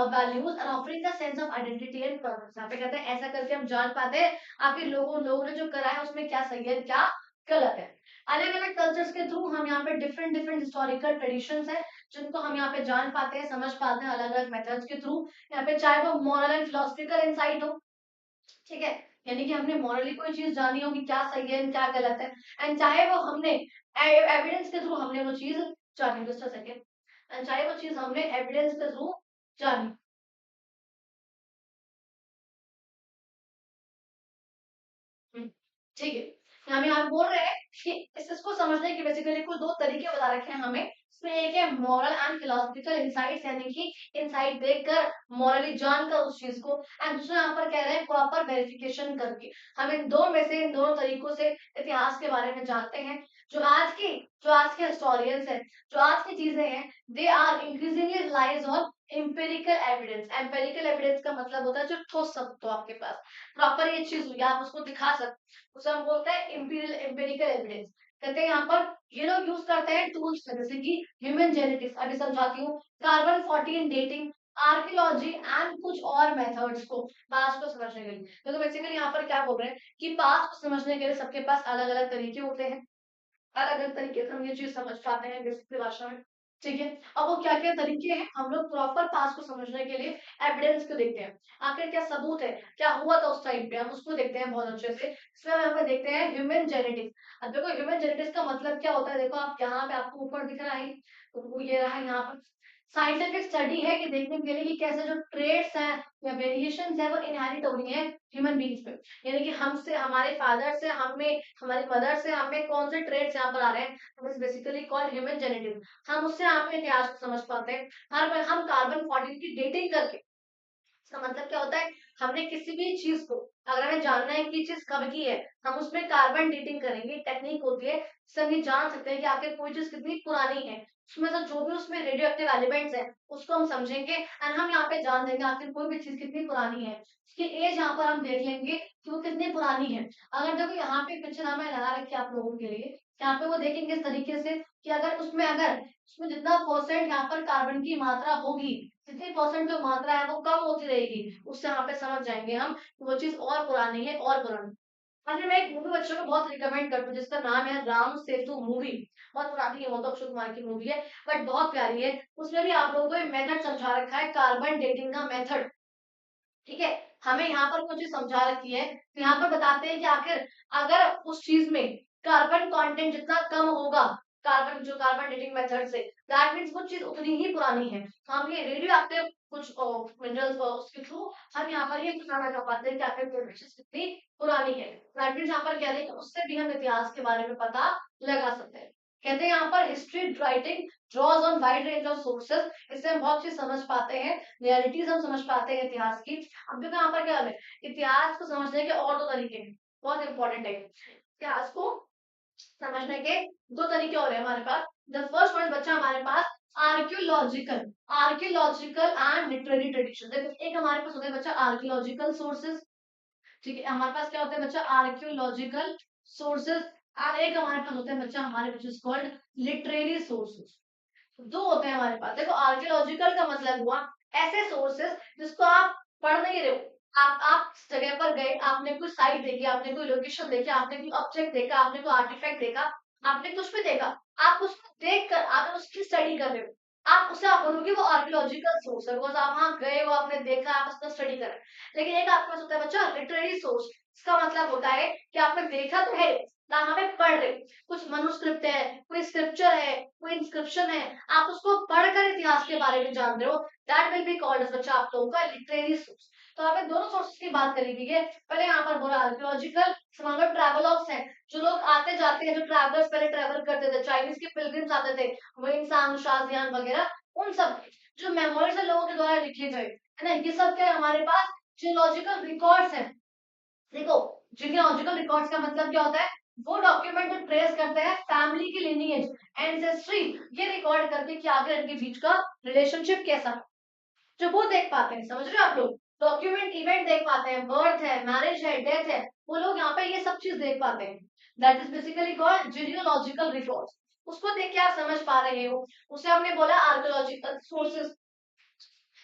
values and offering a sense of identity and purpose. यहाँ पे कहते हैं ऐसा करके हम जान पाते हैं आखिर लोगों ने जो करा है उसमें क्या सही है क्या गलत है। अलग अलग कल्चर्स के थ्रू हम यहाँ पे डिफरेंट डिफरेंट हिस्टोरिकल ट्रेडिशंस है जिनको हम यहाँ पे जान पाते हैं, समझ पाते हैं अलग अलग मेथड्स के थ्रू। यहाँ पे चाहे वो मॉरल एंड फिलोसफिकल इंसाइट हो, ठीक है, यानी कि हमने मॉरली कोई चीज जानी होगी क्या सही है क्या गलत है, एंड चाहे वो हमने एविडेंस के थ्रू हमने वो चीज जानी, जस्ट अ सेकंड, एंड चाहे वो चीज हमने एविडेंस के थ्रू जानी। ठीक है, यहाँ में हम बोल रहे हैं कि इस इसको समझने के बेसिकली कुछ दो तरीके बता रखे हैं हमें। इसमें एक है मॉरल एंड फिलोसफिकल इंसाइट्स, यानी कि इंसाइट देखकर, मॉरली जानकर उस चीज को, एंड दूसरा यहाँ पर कह रहे हैं प्रॉपर वेरिफिकेशन करके। हम इन दो में से, इन दोनों तरीकों से इतिहास के बारे में जानते हैं। जो आज के हिस्टोरियंस है, जो आज की चीजें हैं, they are increasingly relies on empirical evidence. Empirical evidence का मतलब होता है जो ठोस सबूत हो आपके पास, प्रॉपर ये चीज हुई आप उसको दिखा सकते, उसे हम बोलते हैं एम्पिरिकल एविडेंस। कहते हैं यहाँ पर ये लोग यूज करते हैं टूल्स जैसे कि ह्यूमन जेनेटिक्स, अभी समझाती हूँ, कार्बन 14 डेटिंग, आर्कियोलॉजी एंड कुछ और मेथड्स को पास्ट को समझने के लिए। तो बेसिकली यहाँ पर क्या बोल रहे हैं कि पास्ट को समझने के लिए सबके पास अलग अलग तरीके होते हैं, अलग अलग तरीके से हम ये चीज समझ पाते हैं बेसिक भाषा में। ठीक है, अब वो क्या क्या तरीके हैं, हम लोग प्रॉपर पास्ट को समझने के लिए एविडेंस को देखते हैं, आखिर क्या सबूत है, क्या हुआ था उस टाइम पे, हम उसको देखते हैं बहुत अच्छे से। इसमें हम यहाँ पे देखते हैं ह्यूमन जेनेटिक्स। अब देखो ह्यूमन जेनेटिक्स का मतलब क्या होता है, देखो आप यहाँ पे आपको ऊपर दिख रहा है, तो वो ये रहा यहाँ पर साइंटिफिक स्टडी है कि देखने के लिए कि कैसे जो ट्रेड्स हैं या वेरिएशंस है वो इनहेरिट हो रही है ह्यूमन बींग्स पे, यानी कि हमसे, हमारे फादर से हमें, हमारी मदर से हमें कौन से ट्रेड्स यहाँ पर आ रहे हैं, बेसिकली कॉल्ड ह्यूमन जेनेटिक्स। हम उससे यहाँ पे इतिहास को समझ पाते हैं। हर हम कार्बन 14 की डेटिंग करके, इसका मतलब क्या होता है, हमने किसी भी चीज को, अगर हमें जानना है कि चीज कब की है, हम उसमें कार्बन डेटिंग करेंगे, टेक्निक होती है जिससे हम ये जान सकते हैं कि आखिर कोई चीज कितनी पुरानी है, उसमें से जो भी उसमें रेडियो एक्टिव एलिमेंट्स है उसको हम समझेंगे, एंड हम यहाँ पे जान देंगे आखिर कोई भी चीज कितनी पुरानी है, उसकी एज यहाँ पर हम देख लेंगे कि वो कितनी पुरानी है। अगर देखो यहाँ पे पिक्चर हमें लगा रखी है आप लोगों के लिए, यहाँ पे वो देखेंगे इस तरीके से कि अगर उसमें जितना परसेंट यहाँ पर कार्बन की मात्रा होगी, जितनी परसेंट जो मात्रा है वो कम होती रहेगी, उससे यहाँ पे समझ जाएंगे हम कि वो चीज और पुरानी है और पुरानी। अभी मैं एक मूवी बच्चों को बहुत रिकमेंड करती हूँ जिसका नाम है राम सेतु मूवी। बहुत पुरानी है, वो तो अक्षय कुमार की मूवी है, बट बहुत प्यारी है। उसमें भी आप लोगों को एक मेथड समझा रखा है, कार्बन डेटिंग का मेथड। ठीक है, हमें यहाँ पर कुछ चीज समझा रखी है, तो यहाँ पर बताते हैं कि आखिर अगर उस चीज में कार्बन कंटेंट जितना कम होगा, कार्बन जो कार्बन डेटिंग मेथड से, दैट मीन्स वो चीज उतनी ही पुरानी है। तो हम ये रेडियो एक्टिव कुछ मिनरल्स उसके थ्रू हम यहाँ पर ये बताना चाह पाते हैं कि आखिर वो चीज कितनी पुरानी है। दैट मीन्स यहाँ पर कह रहे हैं कि उससे भी हम इतिहास के बारे में पता लगा सकते हैं। कहते हैं यहाँ पर history writing draws on wide range of sources, इससे हम बहुत चीज समझ पाते हैं, रियलिटीज हम समझ पाते हैं इतिहास की। अब देखो यहाँ पर क्या है, इतिहास को समझने के और दो तरीके हैं, बहुत इंपॉर्टेंट है। इतिहास को समझने के दो तरीके और हैं हमारे पास। द फर्स्ट वन बच्चा हमारे पास archaeological, archaeological and literary tradition. देखो एक हमारे पास होता है बच्चा आर्कियोलॉजिकल सोर्सेज, ठीक है, हमारे पास क्या होता है बच्चा आर्कियोलॉजिकल सोर्सेज, और एक हमारे पास होता है बच्चा हमारे पास कॉल्ड लिटरेरी सोर्सेज। दो होते हैं हमारे पास। देखो आर्कियोलॉजिकल का मतलब हुआ ऐसे सोर्सेस जिसको आप पढ़ नहीं रहे हो, आप इस जगह पर गए, आपने कोई साइट देखी, आपने कोई लोकेशन देखी, आपने कोई ऑब्जेक्ट देखा, आपने कोई आर्टिफैक्ट देखा, आपने कुछ भी देखा, आप उसको देख कर अगर उसकी स्टडी कर रहे हो, आप उसे आप बोलोगे वो आर्कियोलॉजिकल सोर्स है, बिकॉज आप वहां गए हो, आपने देखा, आप उसका स्टडी कर रहे हो। लेकिन एक आपके पास होता है बच्चा लिटरेरी सोर्स, इसका मतलब होता है कि आपने देखा तो है, यहाँ पे पढ़ रहे हो, कुछ मनुस्क्रिप्ट है, कोई स्क्रिप्चर है, कोई इंस्क्रिप्शन है, आप उसको पढ़कर इतिहास के बारे में जान रहे हो, that will be called as बच्चा आप लोगों का लिटरेरी सोर्स। तो यहाँ पे दोनों सोर्सेस की बात करी गई है। पहले यहाँ पर बोला आर्कियोलॉजिकल, ट्रैवलर्स हैं, जो लोग आते जाते हैं, जो ट्रैवलर्स पहले ट्रैवल करते थे, चाइनीज के पिलग्रिम्स आते थे, वही सांग शाहजहान वगैरह, उन सब जो मेमोरीज है लोगों के द्वारा लिखे गए, है ना, ये सब क्या है हमारे पास जियोलॉजिकल रिकॉर्ड्स हैं। देखो, जियोलॉजिकल रिकॉर्ड्स का मतलब क्या होता है, वो डॉक्यूमेंट जो ट्रेस करते हैं फैमिली की लिनिएज, एंसेस्ट्री, ये रिकॉर्ड करके कि आगे इनके बीच का रिलेशनशिप कैसा है, जो वो देख पाते हैं। समझ रहे हो आप लोग, डॉक्यूमेंट इवेंट देख पाते हैं, बर्थ है, मैरिज है, डेथ है, वो लोग यहाँ पे ये सब चीज देख पाते हैं। That is basically called geological records. उसको देख के आप समझ पा रहे हो, उसे हमने बोला आर्कियोलॉजिकल सोर्सेज।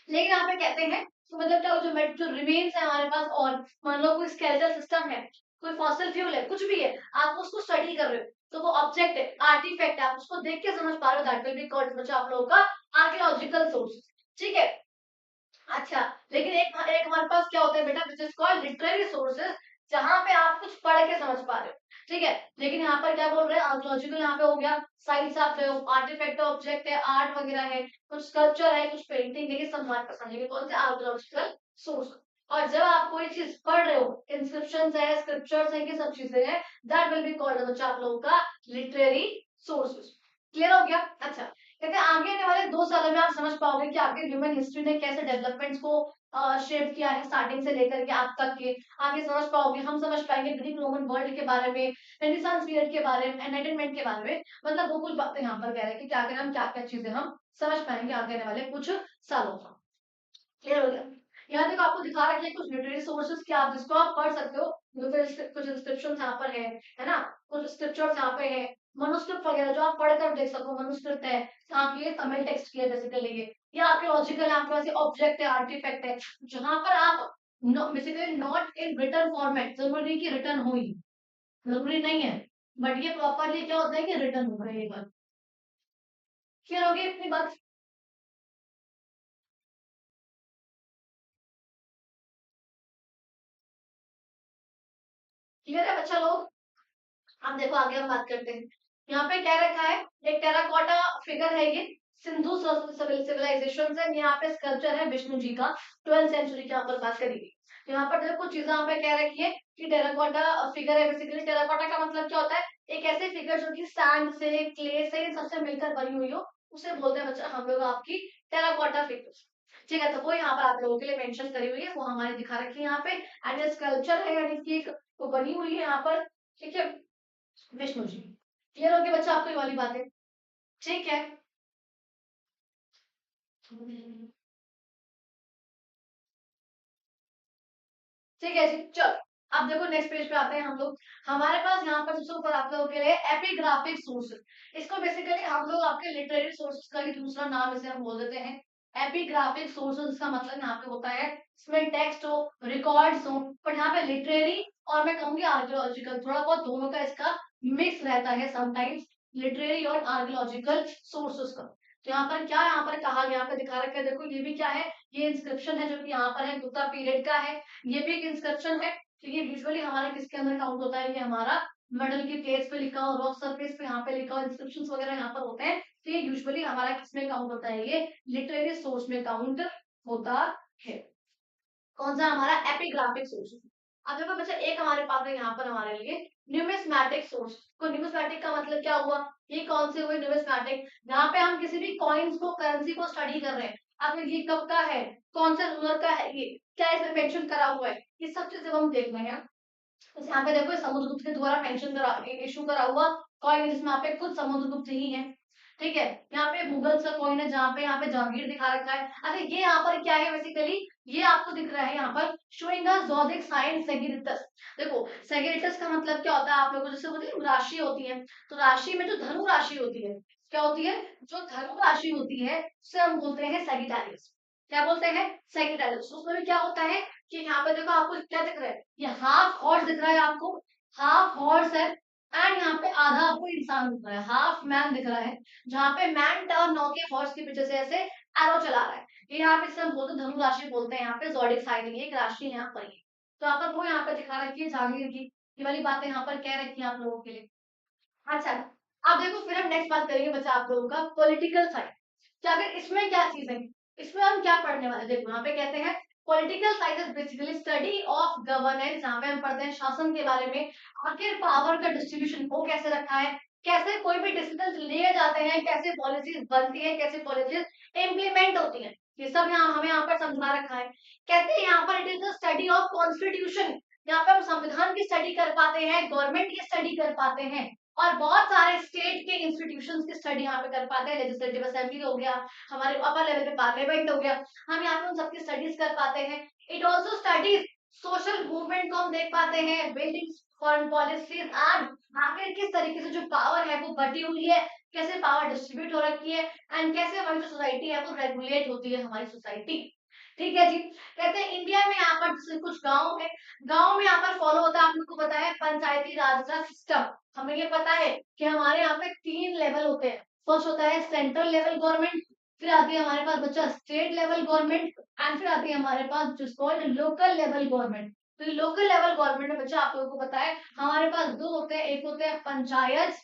लेकिन यहाँ पे कहते हैं तो मतलब क्या, जो रिमेन्स है हमारे पास, और मान लो कोई स्केलेटल सिस्टम है, कोई फॉसिल फ्यूल है, कुछ भी है, आप उसको स्टडी कर रहे हो, तो वो ऑब्जेक्ट है, आर्टिफैक्ट है, आप उसको देख के समझ पा रहे हो, दैट विल बी कॉल्ड बच्चा आप लोगों का आर्कियोलॉजिकल सोर्स। ठीक है। अच्छा, लेकिन एक एक हमारे पास क्या होता है बेटा, which is called literary sources, जहां पे आप कुछ पढ़ के समझ पा रहे हो। ठीक है, लेकिन यहाँ पर क्या बोल रहे हैं, आर्कियोलॉजिकल यहाँ पे हो गया, साइंस आप रहे हो, आर्टिफैक्ट ऑब्जेक्ट है, आर्ट वगैरह है, कुछ स्कल्पचर है, कुछ पेंटिंग है, ये सब हमारे पास आएंगे कौन से आर्कियोलॉजिकल सोर्स। और जब आप कोई चीज पढ़ रहे हो, इंस्क्रिप्शंस है, स्क्रिप्चर्स है, ये सब चीजें हैं, दैट विल बी कॉल्ड बच्चा आप लोगों का लिटरेरी सोर्सेज। क्लियर हो गया। अच्छा, कहते हैं आगे आने वाले 2 सालों में आप समझ पाओगे कि आपके ह्यूमन हिस्ट्री ने कैसे डेवलपमेंट्स को शेप किया है, स्टार्टिंग से लेकर के आप तक के। आगे समझ पाओगे, हम समझ पाएंगे ग्रीक रोमन वर्ल्ड के बारे में, रेनेसांस पीरियड के बारे में, एनलाइटनमेंट के बारे में, मतलब वो कुछ बातें यहाँ पर कह रहे हैं कि क्या करें हम, क्या क्या चीजें हम समझ पाएंगे आगे आने वाले कुछ सालों में। क्लियर हो गया। यहाँ तक आपको दिखा रखे हैं कुछ लिटरेरी सोर्सेस कि आप जिसको आप पढ़ सकते हो, तो फिर कुछ इंस्क्रिप्शन यहाँ पर है ना, कुछ स्क्रिप्चर्स यहाँ पे है, मनुस्क्रिप्ट वगैरह जो आप पढ़कर देख सको, मनुस्क्रिप्ट है यहाँ पे, तमिल टेक्स्ट की है बेसिकली ये, या आर्कियोलॉजिकल यहाँ पे ऑब्जेक्ट है, आर्टिफैक्ट है, जहां पर आप basically not in return format, जरूरी की रिटर्न हो ही, जरूरी नहीं है, बट ये प्रॉपरली क्या होता है कि रिटर्न हो रहा है ये बात। क्लियर होगी इतनी बात। क्लियर है बच्चा लोग। अब देखो आगे हम बात करते हैं, यहाँ पे क्या रखा है, एक टेराकोटा फिगर है ये, सिंधु सिविलाइजेशन से, यहाँ पे स्कल्पचर है विष्णु जी का, 12th सेंचुरी की यहाँ पर बात करेगी। तो यहाँ पर देखो कुछ चीजें यहाँ पे क्या रखी है कि टेराकोटा फिगर है, बेसिकली टेराकोटा का मतलब क्या होता है, एक ऐसी फिगर जो कि सैंड से, क्ले से, इन सबसे मिलकर बनी हुई हो, उसे बोलते हैं बच्चा हम लोग आपकी टेराकोटा फिगर। ठीक है, तो वो यहाँ पर आप लोगों के लिए मेंशन करी हुई है, वो हमारी दिखा रखी है यहाँ पे, एंड स्कल्पचर है, यानी कि एक वो बनी हुई है यहाँ पर। ठीक है, विष्णु जी। क्लियर हो गया बच्चा आपको ये वाली बातें। ठीक है। ठीक है जी, चलो अब देखो नेक्स्ट पेज पे आते हैं हम लोग। हमारे पास यहाँ पर सबसे ऊपर आप लोगों के लिए एपिग्राफिक सोर्सेज, इसको बेसिकली हम लोग आपके लिटरेरी सोर्सेज का ही दूसरा नाम इसे हम बोल देते हैं एपिग्राफिक सोर्सेज। इसका मतलब यहाँ पे होता है इसमें टेक्स्ट हो, रिकॉर्ड्स हो, बट यहाँ पे लिटरेरी और मैं कहूंगी आर्कियोलॉजिकल, थोड़ा बहुत दोनों का इसका मिक्स रहता है समटाइम्स, लिटरेरी और आर्कियोलॉजिकल सोर्सेज का। तो यहाँ पर क्या यहाँ पर कहा गया, यहाँ पे दिखा रखा है, देखो ये भी क्या है, ये इंस्क्रिप्शन है जो कि यहाँ पर है, गुप्ता पीरियड का है, ये भी एक इंस्क्रिप्शन है। तो ये यूजुअली हमारा किसके अंदर काउंट होता है, ये हमारा मेडल की प्लेट्स पे लिखा हो, रॉक सरफेस पे यहाँ पे लिखा हो, इंस्क्रिप्शंस वगैरह यहाँ पर होते हैं, तो ये यूजुअली हमारा किसमें काउंट होता है, ये लिटरेरी सोर्स में काउंट होता है। कौन सा हमारा एपिग्राफिक सोर्स। अब देखो बच्चा एक हमारे पास है यहाँ पर हमारे लिए न्यूमिस्मैटिक सोर्स। तो न्यूमिस्मैटिक का मतलब क्या हुआ, ये कौन से हुए न्यूमिस्मैटिक, जहाँ पे हम किसी भी कॉइन्स को, करेंसी को स्टडी कर रहे हैं, अब ये कब का है, कौन से रूलर का है, ये क्या इसमें मेंशन करा हुआ है, ये सब चीजें हम देख रहे हैं। तो यहाँ पे देखो समुद्रगुप्त के द्वारा मेंशन करा, इशू करा हुआ कॉइन, जिसमें यहाँ पे खुद समुद्रगुप्त ही है। ठीक है, यहाँ पे मुगल का कॉइन है, जहाँ पे यहाँ पे जहांगीर दिखा रखा है। अच्छा ये यहाँ पर क्या है बेसिकली, ये आपको दिख रहा है यहाँ पर शोइंग अ ज़ोडिक साइन सेगिरिटस। देखो सेगिरिटस का मतलब क्या होता है, आप लोगों को जैसे होती है राशि होती है, तो राशि में जो धनु राशि होती है, क्या होती है, जो धनु राशि होती है उसे हम बोलते हैं सेगिटारियस। क्या बोलते हैं, सेगिटारियस। उसमें भी क्या होता है कि यहाँ पे देखो आपको क्या दिख रहा है, ये हाफ हॉर्स दिख रहा है आपको, हाफ हॉर्स है, एंड यहाँ पे आधा आपको इंसान दिख रहा है, हाफ मैन दिख रहा है, जहाँ पे मैन टर्न नौ के हॉर्स के पीछे से ऐसे एरो चला रहा है। ये यहाँ पे इसे हम बोलते हैं धनु राशि बोलते हैं, यहाँ पे ज़ोडिक साइन है, ये एक राशि है यहाँ पर। ये तो यहाँ पर वो यहाँ पे दिखा रखी है जहांगीर की, ये वाली बातें यहाँ पर कह रखी है आप लोगों के लिए। अच्छा, अब देखो फिर हम नेक्स्ट बात करेंगे बच्चा आप लोगों का पॉलिटिकल साइंस। क्या अगर इसमें क्या चीज है, इसमें हम क्या पढ़ने वाले हैं? देखो यहाँ पे कहते हैं political science is basically study of governance. यहाँ पे हम पढ़ते हैं शासन के बारे में, आखिर पावर का डिस्ट्रीब्यूशन हो कैसे रखा है, कैसे कोई भी डिसीजन लिए जाते हैं, कैसे पॉलिसीज बनती है, कैसे पॉलिसीज इम्प्लीमेंट होती है, ये सब यहाँ हमें यहाँ पर समझा रखा है। कहते हैं यहाँ पर it is the study of constitution. यहाँ पे हम संविधान की स्टडी कर पाते हैं, गवर्नमेंट की स्टडी कर पाते हैं, और बहुत सारे स्टेट के इंस्टीट्यूशंस की स्टडी यहाँ पे कर पाते हैं। लेजिस्लेटिव असेंबली हो गया, हमारे अपर लेवल पे पार्लियामेंट हो गया, हम यहाँ पे उन सबकी स्टडीज कर पाते हैं। It also studies social movement को हम देख पाते हैं, बिल्डिंग फॉरेन पॉलिसीज एंड आखिर किस तरीके से जो पावर है वो बटी हुई है, कैसे पावर डिस्ट्रीब्यूट हो रखी है, एंड कैसे हमारी जो सोसाइटी है वो रेगुलेट होती है हमारी सोसाइटी। ठीक है जी। कहते हैं इंडिया में यहाँ पर जैसे कुछ गांव है, गांव में यहाँ पर फॉलो होता है, आप लोग को पता है पंचायती राज का सिस्टम। हमें ये पता है कि हमारे यहाँ पे 3 लेवल होते हैं। फर्स्ट होता है सेंट्रल लेवल गवर्नमेंट, फिर आती है हमारे पास बच्चा स्टेट लेवल गवर्नमेंट, एंड फिर आती है हमारे पास जिसको लोकल लेवल गवर्नमेंट। तो ये लोकल लेवल गवर्नमेंट में बच्चा आप लोगों को पता है हमारे पास 2 होते हैं, एक होते हैं पंचायत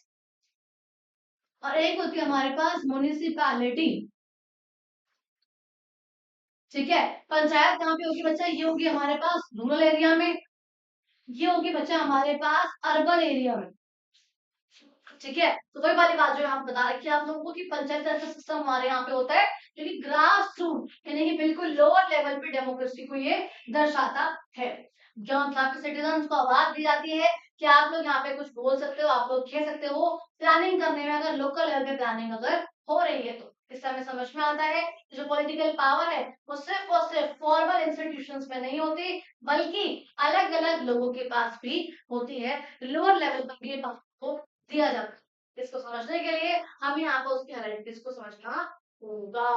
और एक होती है हमारे पास म्युनिसिपैलिटी। ठीक है, पंचायत कहाँ पे होगी बच्चा, ये होगी हमारे पास रूरल एरिया में, ये होगी बच्चा हमारे पास अर्बन एरिया में। ठीक है, तो वही वाली बात जो यहाँ बता रखी है आप लोगों को कि पंचायत ऐसा सिस्टम हमारे यहाँ पे होता है जो कि ग्रास रूट यानी कि बिल्कुल लोअर लेवल पे डेमोक्रेसी को ये दर्शाता है, जहाँ सिटीजन को आवाज दी जाती है कि आप लोग यहाँ पे कुछ बोल सकते हो, आप लोग कह सकते हो, प्लानिंग करने में अगर लोकल लेवल पे प्लानिंग अगर हो रही है तो इससे हमें समझ में आता है जो पॉलिटिकल पावर है वो सिर्फ और सिर्फ फॉर्मल इंस्टीट्यूशंस में नहीं होती, बल्कि अलग अलग लोगों के पास भी होती है, लोअर लेवल पर भी ये पावर को दिया जाता है। इसको समझने के लिए हम यहाँ पर उसकी हाइरार्कीज को समझना होगा।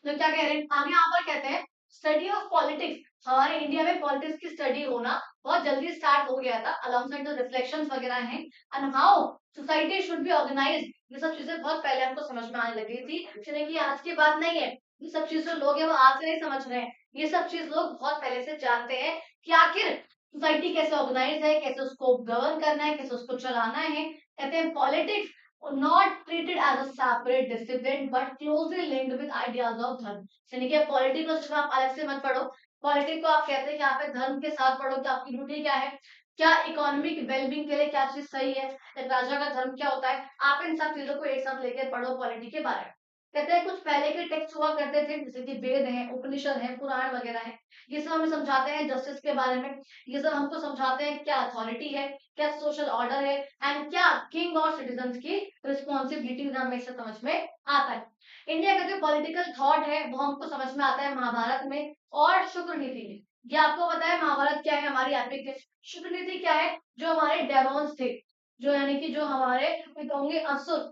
तो क्या कह रहे हैं हम यहाँ पर कहते हैं स्टडी ऑफ पॉलिटिक्स। हमारे इंडिया में पॉलिटिक्स की स्टडी होना बहुत जल्दी स्टार्ट हो गया था, अलोंगसाइड जो रिफ्लेक्शंस वगैरह हैं and how society should be organised. ये सब चीजें बहुत पहले हमको समझ में आने लगी थी, इसलिए कि आज की बात नहीं है। ये सब चीज जो लोग हैं वो आज से नहीं समझ रहे हैं, ये सब चीज लोग बहुत पहले से जानते हैं कि आखिर सोसाइटी कैसे ऑर्गेनाइज है, कैसे उसको गवर्न करना है, कैसे उसको चलाना है। कहते हैं politics not treated as a separate discipline but closely linked with ideas of धर्म। यानी कि पॉलिटिक्स को सिर्फ आप अलग से मत पढ़ो, पॉलिटिक्स को आप कहते हैं कि यहाँ पे धर्म के साथ पढ़ो कि आपकी ड्यूटी क्या है, क्या इकोनॉमिक वेलबींग के लिए क्या चीज सही है, एक राजा का धर्म क्या होता है, आप इन सब चीजों को एक साथ लेकर पढ़ो पॉलिटिक्स के बारे में। कहते हैं कुछ पहले के टेक्स्ट हुआ करते थे जैसे कि वेद है, उपनिषद है, पुराण वगैरह है, ये सब हमें समझाते हैं जस्टिस के बारे में, ये सब हमको समझाते हैं क्या अथॉरिटी है, क्या सोशल ऑर्डर है, एंड क्या किंग और सिटीजन की रिस्पॉन्सिबिलिटी हमें से समझ में आता है। इंडिया का जो पॉलिटिकल थॉट है वो हमको समझ में आता है महाभारत में और शुक्र नीति में। ये आपको पता है महाभारत क्या है हमारी एपिक, शुक्र नीति क्या है, जो हमारे डेमोन्स थे, जो यानी कि जो हमारे मैं कहूंगी असुर,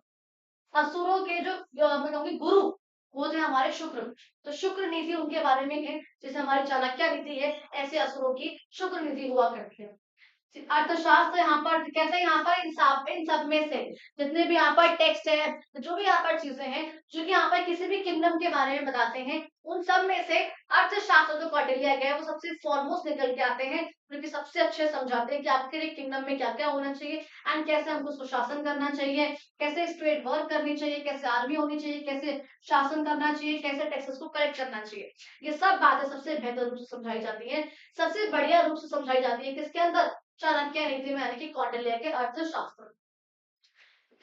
असुरों के जो मैं कहूंगी गुरु, वो थे हमारे शुक्र। तो शुक्र नीति उनके बारे में है, जैसे हमारी चाणक्य नीति है ऐसे असुरों की शुक्र नीति हुआ करती है। अर्थशास्त्र यहाँ पर कहते हैं, यहाँ पर इन सब में से जितने भी यहाँ पर टेक्स्ट है, जो भी यहाँ पर चीजें हैं जो कि यहाँ पर किसी भी किंगडम के बारे में बताते हैं, उन सब में से अर्थशास्त्र जो पढ़ लिया गया है वो सबसे फॉरमोस्ट निकल के आते हैं, जो कि सबसे अच्छे समझाते हैं कि आपके एक किंगडम में क्या क्या होना चाहिए एंड कैसे हमको सुशासन करना चाहिए, कैसे स्टेट वर्क करनी चाहिए, कैसे आर्मी होनी चाहिए, कैसे शासन करना चाहिए, कैसे टैक्सेस को कलेक्ट करना चाहिए। ये सब बातें सबसे बेहतर रूप से समझाई जाती है, सबसे बढ़िया रूप से समझाई जाती है किसके अंदर, चाणक्य नीति में यानी कि कौटिल्य के अर्थशास्त्र।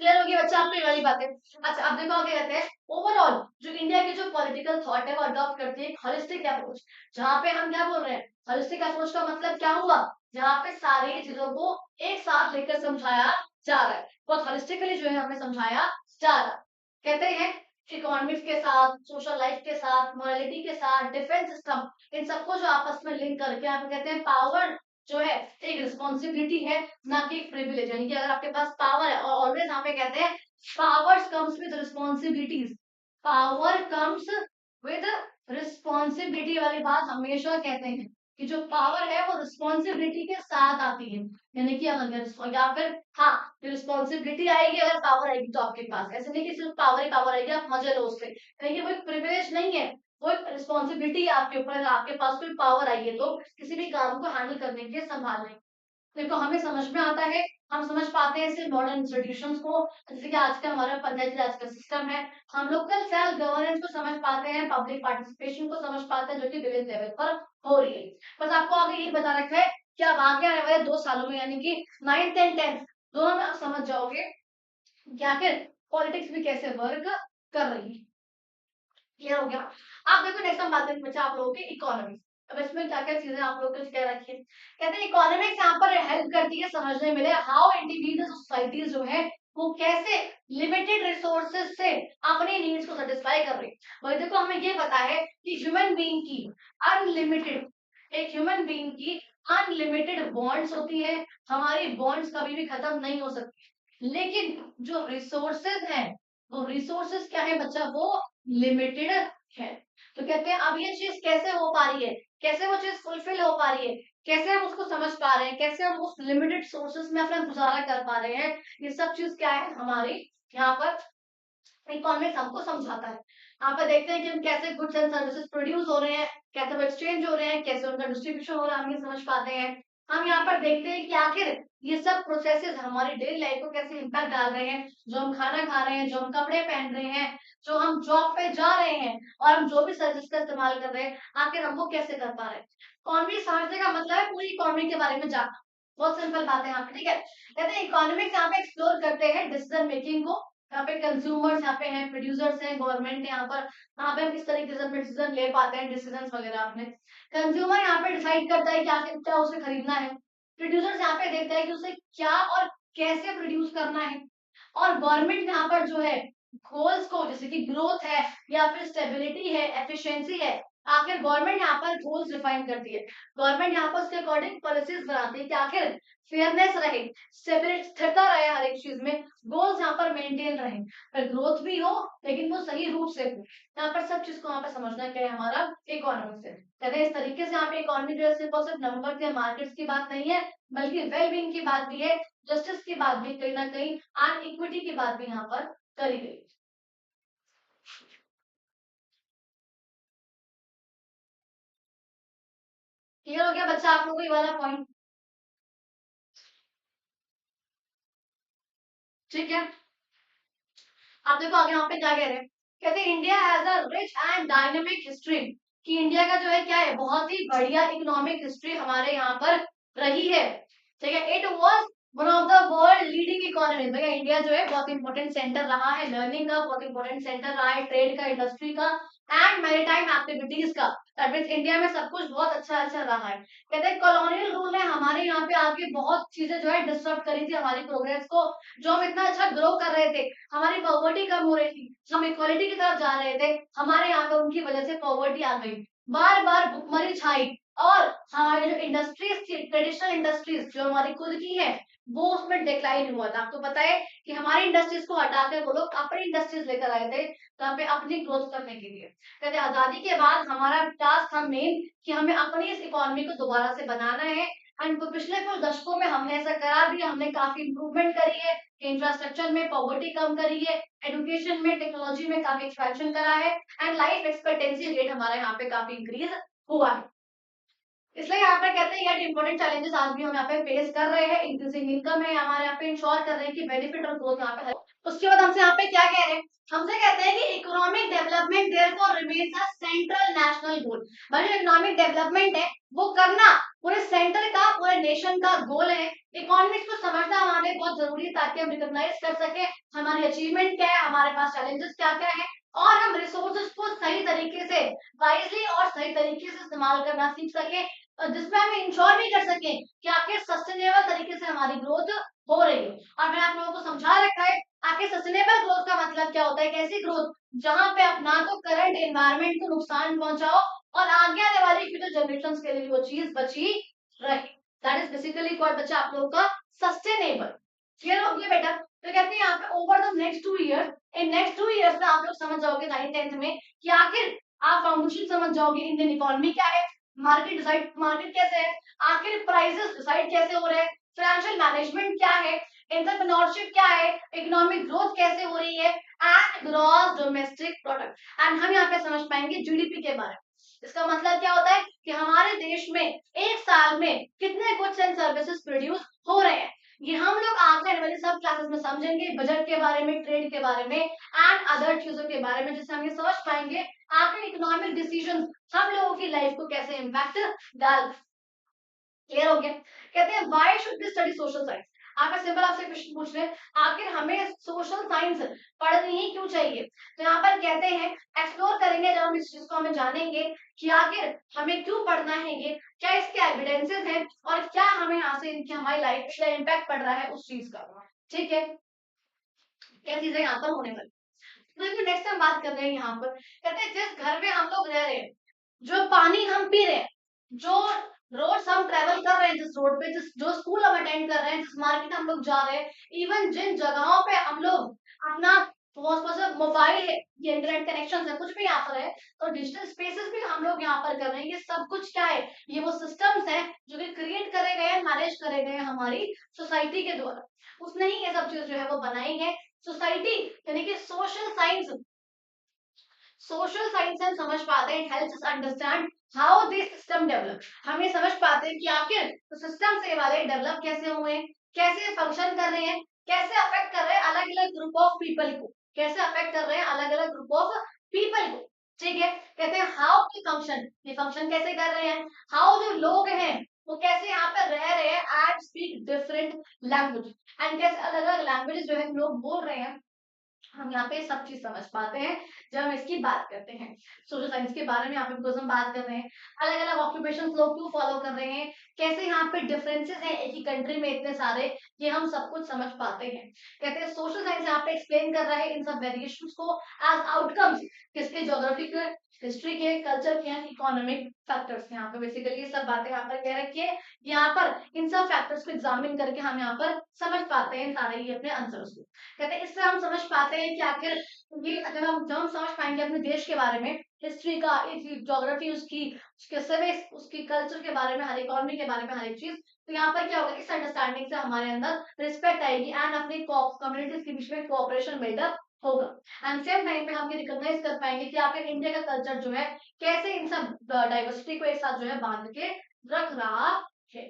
क्लियर होगी बच्चा आपको ये वाली बातें। अच्छा अब देखो आगे कहते हैं ओवरऑल जो इंडिया की जो पॉलिटिकल थॉट है वो अडॉप्ट करती है होलिस्टिक अप्रोच, जहाँ पे हम क्या बोल रहे हैं, होलिस्टिक अप्रोच का मतलब क्या हुआ, जहाँ पे सारी चीजों को एक साथ लेकर समझाया जा रहा है, बहुत होलिस्टिकली जो है हमें समझाया जा रहा है। कहते हैं इकोनॉमिक्स के साथ, सोशल लाइफ के साथ, मोरालिटी के साथ, डिफेंस सिस्टम, इन सबको जो आपस में लिंक करके आप कहते हैं पावर जो है एक रिस्पॉन्सिबिलिटी है ना कि एक प्रिविलेज, यानी कि अगर आपके पास पावर है, और ऑलवेज यहाँ पे कहते हैं powers comes with responsibilities, power comes with responsibility वाली बात हमेशा कहते हैं कि जो पावर है वो रिस्पॉन्सिबिलिटी के साथ आती है, यानी कि अगर या फिर हाँ रिस्पॉन्सिबिलिटी आएगी अगर पावर आएगी तो आपके पास, ऐसे नहीं कि सिर्फ पावर ही पावर आएगी आप मजे लो उससे, यानी वो एक प्रिविलेज नहीं है, वो एक रिस्पॉन्सिबिलिटी है आपके ऊपर, आपके पास कोई पावर आई है तो किसी भी काम को हैंडल करने के लिए संभालने। देखो हमें समझ में आता है, हम समझ पाते हैं सिर्फ मॉडर्न इंस्टीट्यूशंस को, जैसे कि आज का हमारा पंचायती राज का सिस्टम है। हम लोकल सेल्फ गवर्नेंस को समझ पाते हैं, पब्लिक पार्टिसिपेशन को समझ पाते हैं, जो कि विलेज लेवल पर हो रही है। बस आपको आगे ये बता रखा है कि आप आगे आने वाले 2 सालों में यानी कि 9th एंड 10th दोनों में आप समझ जाओगे कि आखिर पॉलिटिक्स भी कैसे वर्क कर रही है। क्लियर हो गया। आप देखो नेक्स्ट हम बात करेंगे बच्चा आप लोगों के इकोनॉमिक्स। अब इसमें क्या क्या चीजें आप लोग को कह रखी है, कहते हैं इकोनॉमिक्स यहाँ पर हेल्प करती है समझने में हाउ इंडिविजुअल सोसाइटीज जो है वो कैसे लिमिटेड रिसोर्सेज से अपनी नीड्स को सेटिस्फाई कर रही है। भाई देखो हमें ये पता है कि ह्यूमन बीइंग की अनलिमिटेड एक ह्यूमन बीइंग की अनलिमिटेड बॉन्ड्स होती है, हमारी बॉन्ड्स कभी भी खत्म नहीं हो सकती। लेकिन जो रिसोर्सेज हैं वो रिसोर्सेज क्या है बच्चा, वो लिमिटेड है। तो कहते हैं अब ये चीज कैसे हो पा रही है, कैसे वो चीज फुलफिल हो पा रही है, कैसे हम उसको समझ पा रहे हैं, कैसे हम उस लिमिटेड सोर्सेस में अपना गुजारा कर पा रहे हैं, ये सब चीज क्या है हमारी यहाँ पर इकोनॉमिक्स हमको समझाता है। यहाँ पर देखते हैं कि हम कैसे गुड्स एंड सर्विसेज प्रोड्यूस हो रहे हैं, कैसे वो एक्सचेंज हो रहे हैं, कैसे उनका डिस्ट्रीब्यूशन हो रहा है, हम ये समझ पाते हैं। हम यहाँ पर देखते हैं कि आखिर ये सब प्रोसेसेस हमारी डेली लाइफ को कैसे इम्पैक्ट डाल रहे हैं, जो हम खाना खा रहे हैं, जो हम कपड़े पहन रहे हैं, जो हम जॉब पे जा रहे हैं और हम जो भी सर्विस का इस्तेमाल कर रहे हैं, आखिर हम वो कैसे कर पा रहे हैं। इकोनॉमी समझने का मतलब है पूरी इकोनॉमी के बारे में जानना। बहुत सिंपल बात है यहाँ पे, ठीक है। कहते हैं इकोनॉमिक्स यहाँ पे एक्सप्लोर करते हैं डिसीजन मेकिंग को। यहाँ पे कंज्यूमर्स यहाँ पे हैं, प्रोड्यूसर्स हैं, गवर्नमेंट है यहाँ पे हम किस तरीके से डिसीजन ले पाते हैं, डिसीजन वगैरह आपने। कंज्यूमर यहाँ पे डिसाइड करता है क्या उसे खरीदना है। प्रोड्यूसर्स यहाँ पे देखता है कि उसे क्या और कैसे प्रोड्यूस करना है। और गवर्नमेंट यहाँ पर जो है गोल्स को, जैसे कि ग्रोथ है या फिर स्टेबिलिटी है, एफिशिएंसी है, आखिर गवर्नमेंट यहाँ पर गोल्स डिफाइन करती है। गवर्नमेंट यहाँ पर उसके अकॉर्डिंग पॉलिसीज बनाती है कि आखिर फेयरनेस रहे, स्थिरता रहे हर एक चीज में, गोल्स यहाँ पर मेंटेन रहे, पर ग्रोथ भी हो लेकिन वो सही रूप से हो। यहाँ पर सब चीज को यहाँ पर समझना क्या है हमारा इकोनॉमिक्स है। कहते हैं इस तरीके से यहाँ पे इकोनॉमी जो है सिर्फ और सिर्फ नंबर या मार्केट्स की बात नहीं है, बल्कि वेलबींग की बात भी है, जस्टिस की बात भी कहीं ना कहीं, एंड इक्विटी की बात भी यहाँ पर करी गई। क्लियर हो गया बच्चा आप लोगों को ये वाला पॉइंट, ठीक है। आप देखो आगे यहाँ पे क्या कह रहे हैं, कहते हैं India has a rich and dynamic history, कि इंडिया का जो है क्या है बहुत ही बढ़िया इकोनॉमिक हिस्ट्री हमारे यहाँ पर रही है, ठीक है। It was one of the world leading economy, भैया इंडिया जो है बहुत इंपॉर्टेंट सेंटर रहा है लर्निंग का, बहुत इंपॉर्टेंट सेंटर रहा है ट्रेड का, इंडस्ट्री का एंड मैरीटाइम एक्टिविटीज का। दैट मींस इंडिया में सब कुछ बहुत अच्छा अच्छा रहा है। कहते हैं कॉलोनियल रूल ने हमारे यहाँ पे आके बहुत चीजें जो है डिस्टर्ब करी थी हमारी प्रोग्रेस को, जो हम इतना अच्छा ग्रो कर रहे थे, हमारी पॉवर्टी कम हो रही थी, हम इक्वालिटी की तरफ जा रहे थे, हमारे यहाँ पे उनकी वजह से पॉवर्टी आ गई, बार बार भुखमरी छाई। और हमारी जो इंडस्ट्रीज थी, ट्रेडिशनल इंडस्ट्रीज जो हमारी खुद की है, वो उसमें डिक्लाइन हुआ था। आपको पता है कि हमारी इंडस्ट्रीज को हटाकर वो लोग अपनी इंडस्ट्रीज लेकर आए थे यहाँ पे अपनी ग्रोथ करने के लिए। कहते आजादी के बाद हमारा टास्क था मेन कि हमें अपनी इस इकोनॉमी को दोबारा से बनाना है। एंड पिछले कुछ दशकों में हमने ऐसा करा भी, हमने काफी इंप्रूवमेंट करी है, इंफ्रास्ट्रक्चर में पॉवर्टी कम करी है, एजुकेशन में, टेक्नोलॉजी में काफी एक्सपेंशन करा है, एंड लाइफ एक्सपेक्टेंसी रेट हमारा यहाँ पे काफी इंक्रीज हुआ है। इसलिए यहाँ पे कहते हैं ये इंपॉर्टेंट चैलेंजेस आज भी हम यहाँ पे फेस कर रहे हैं, इंक्रीजिंग इनकम है हमारे यहाँ पे, इंश्योर कर रहे हैं कि बेनिफिट और ग्रोथ यहाँ पे है। उसके बाद हमसे यहाँ पे क्या कह रहे हैं, हमसे कहते हैं कि economic development therefore remains a central national goal. भाई जो इकोनॉमिक डेवलपमेंट है वो करना पूरे सेंटर का, पूरे नेशन का गोल है। इकोनॉमिक्स को समझना हमारे लिए बहुत जरूरी है ताकि हम रिकॉग्नाइज कर सके हमारी अचीवमेंट क्या है, हमारे पास चैलेंजेस क्या क्या है, और हम रिसोर्सेज को सही तरीके से, वाइजली और सही तरीके से इस्तेमाल करना सीख सके, जिसमें हम इंश्योर भी कर सके कि आखिर सस्टेनेबल तरीके से हमारी ग्रोथ हो रही है। और मैंने आप लोगों को समझा रखा है आखिर सस्टेनेबल ग्रोथ का मतलब क्या होता है, कैसी ग्रोथ जहां पे आप ना तो करंट एनवायरनमेंट को नुकसान पहुंचाओ और आगे आने वाली फ्यूचर जनरेशन के लिए वो चीज बची रहे। दैट इज बेसिकली व्हाट बच्चा आप लोगों का सस्टेनेबल। क्लियर हो गया बेटा। तो कहते हैं यहाँ पे over the next 2 years, in next 2 years में आप लोग समझ जाओगे 9th 10th में कि आखिर आप फाउंडेशन समझ जाओगे इंडियन इकोनॉमी क्या है, मार्केट कैसे है, आखिर प्राइसेस डिसाइड कैसे हो रहे हैं, फाइनेंशियल मैनेजमेंट क्या है, एंटरप्रेन्योरशिप क्या है, इकोनॉमिक ग्रोथ कैसे हो रही है, and gross domestic product. And हम यहाँ पे समझ पाएंगे जीडीपी के बारे में। इसका मतलब क्या होता है कि हमारे देश में एक साल में कितने गुड्स एंड सर्विसेज प्रोड्यूस हो रहे हैं। ये हम लोग आगे आने वाली सब क्लासेस में समझेंगे, बजट के बारे में, ट्रेड के बारे में एंड अदर चीजों के बारे में, जिससे हम ये समझ पाएंगे आखिर इकोनॉमिक डिसीजन हम लोगों की लाइफ को कैसे इम्पैक्ट डाल। क्लियर हो गया? कहते हैं why should be study social science. आपका सिंपल आपसे क्वेश्चन पूछ रहे हैं आखिर हमें सोशल साइंस पढ़नी ही क्यों चाहिए। तो यहाँ पर कहते हैं एक्सप्लोर करेंगे जब हम इस चीज को हमें जानेंगे कि आखिर हमें क्यों पढ़ना है, ये क्या इसके एविडेंसेस हैं और क्या हमें यहाँ से इनकी हमारी लाइफ पे इम्पैक्ट पड़ रहा है उस चीज का। ठीक है, क्या चीजें यहाँ पर होने वाली। तो देखो नेक्स्ट हम बात कर रहे हैं यहाँ पर, कहते हैं जिस घर में हम लोग रह रहे हैं, जो पानी हम पी रहे हैं, जो रोड हम ट्रेवल कर रहे हैं, जिस रोड पे, जिस जो स्कूल हम अटेंड कर रहे हैं, जिस मार्केट हम लोग जा रहे हैं, इवन जिन जगहों पे हम लोग अपना मोबाइल है, ये इंटरनेट कनेक्शन है, कुछ भी यहाँ पर है, तो डिजिटल स्पेसेस भी हम लोग यहाँ पर कर रहे हैं। ये सब कुछ क्या है, ये वो सिस्टम्स हैं जो कि क्रिएट करे गए हैं, मैनेज करे गए हैं हमारी सोसाइटी के द्वारा। उसने ही ये सब चीज जो है वो बनाई है। सोसाइटी यानी कि सोशल साइंस, सोशल साइंस हम समझ पाते हैं, helps us understand how this system develop. हम ये समझ पाते हैं कि आखिर सिस्टम से वाले डेवलप कैसे हुए, कैसे फंक्शन कर रहे हैं, कैसे अफेक्ट कर रहे हैं अलग अलग ग्रुप ऑफ पीपल को, कैसे अफेक्ट कर रहे हैं अलग अलग ग्रुप ऑफ पीपल को। ठीक है, कहते हैं हाउ वी फंक्शन, ये फंक्शन कैसे कर रहे हैं, हाउ जो लोग हैं वो कैसे यहाँ पर रह रहे हैं and speak different language, and कैसे अलग अलग लैंग्वेज जो है लोग बोल रहे हैं। हम यहाँ पे सब चीज समझ पाते हैं जब हम इसकी बात करते हैं। सोशल साइंस के बारे में यहाँ पे बिकॉज हम बात कर रहे हैं, अलग अलग ऑक्यूपेशन लोग क्यों फॉलो कर रहे हैं, कैसे यहाँ पे डिफरेंसेस हैं एक ही कंट्री में इतने सारे, ये हम सब कुछ समझ पाते हैं। कहते हैं सोशल साइंस यहाँ पे एक्सप्लेन कर रहा है इन सब वेरिएशंस को एज आउटकम्स किसके, ज्योग्राफी के, हिस्ट्री के, कल्चर के, इकोनॉमिक फैक्टर्स। यहाँ पे बेसिकली ये सब बातें यहाँ पर कह रखी है। यहाँ पर इन सब फैक्टर्स को एग्जामिन करके हम यहाँ पर समझ पाते हैं सारे ये अपने आंसर्स को। कहते हैं इससे हम समझ पाते हैं कि आखिर ये अगर हम जब हम समझ पाएंगे अपने देश के बारे में, हिस्ट्री का, ज्योग्राफी उसकी, उसके सिविक्स, उसकी कल्चर के बारे में, हर इकोनॉमी के बारे में, हर एक चीज, तो यहाँ पर क्या होगा, इस अंडरस्टैंडिंग से हमारे अंदर रिस्पेक्ट आएगी एंड अपनी कम्युनिटीज के बीच में कोऑपरेशन बिल्डअप होगा। एंड सेम टाइम पे हम ये रिकॉग्नाइज कर पाएंगे कि आपके इंडिया का कल्चर जो है कैसे इन सब डाइवर्सिटी को एक साथ जो है बांध के रख रहा है।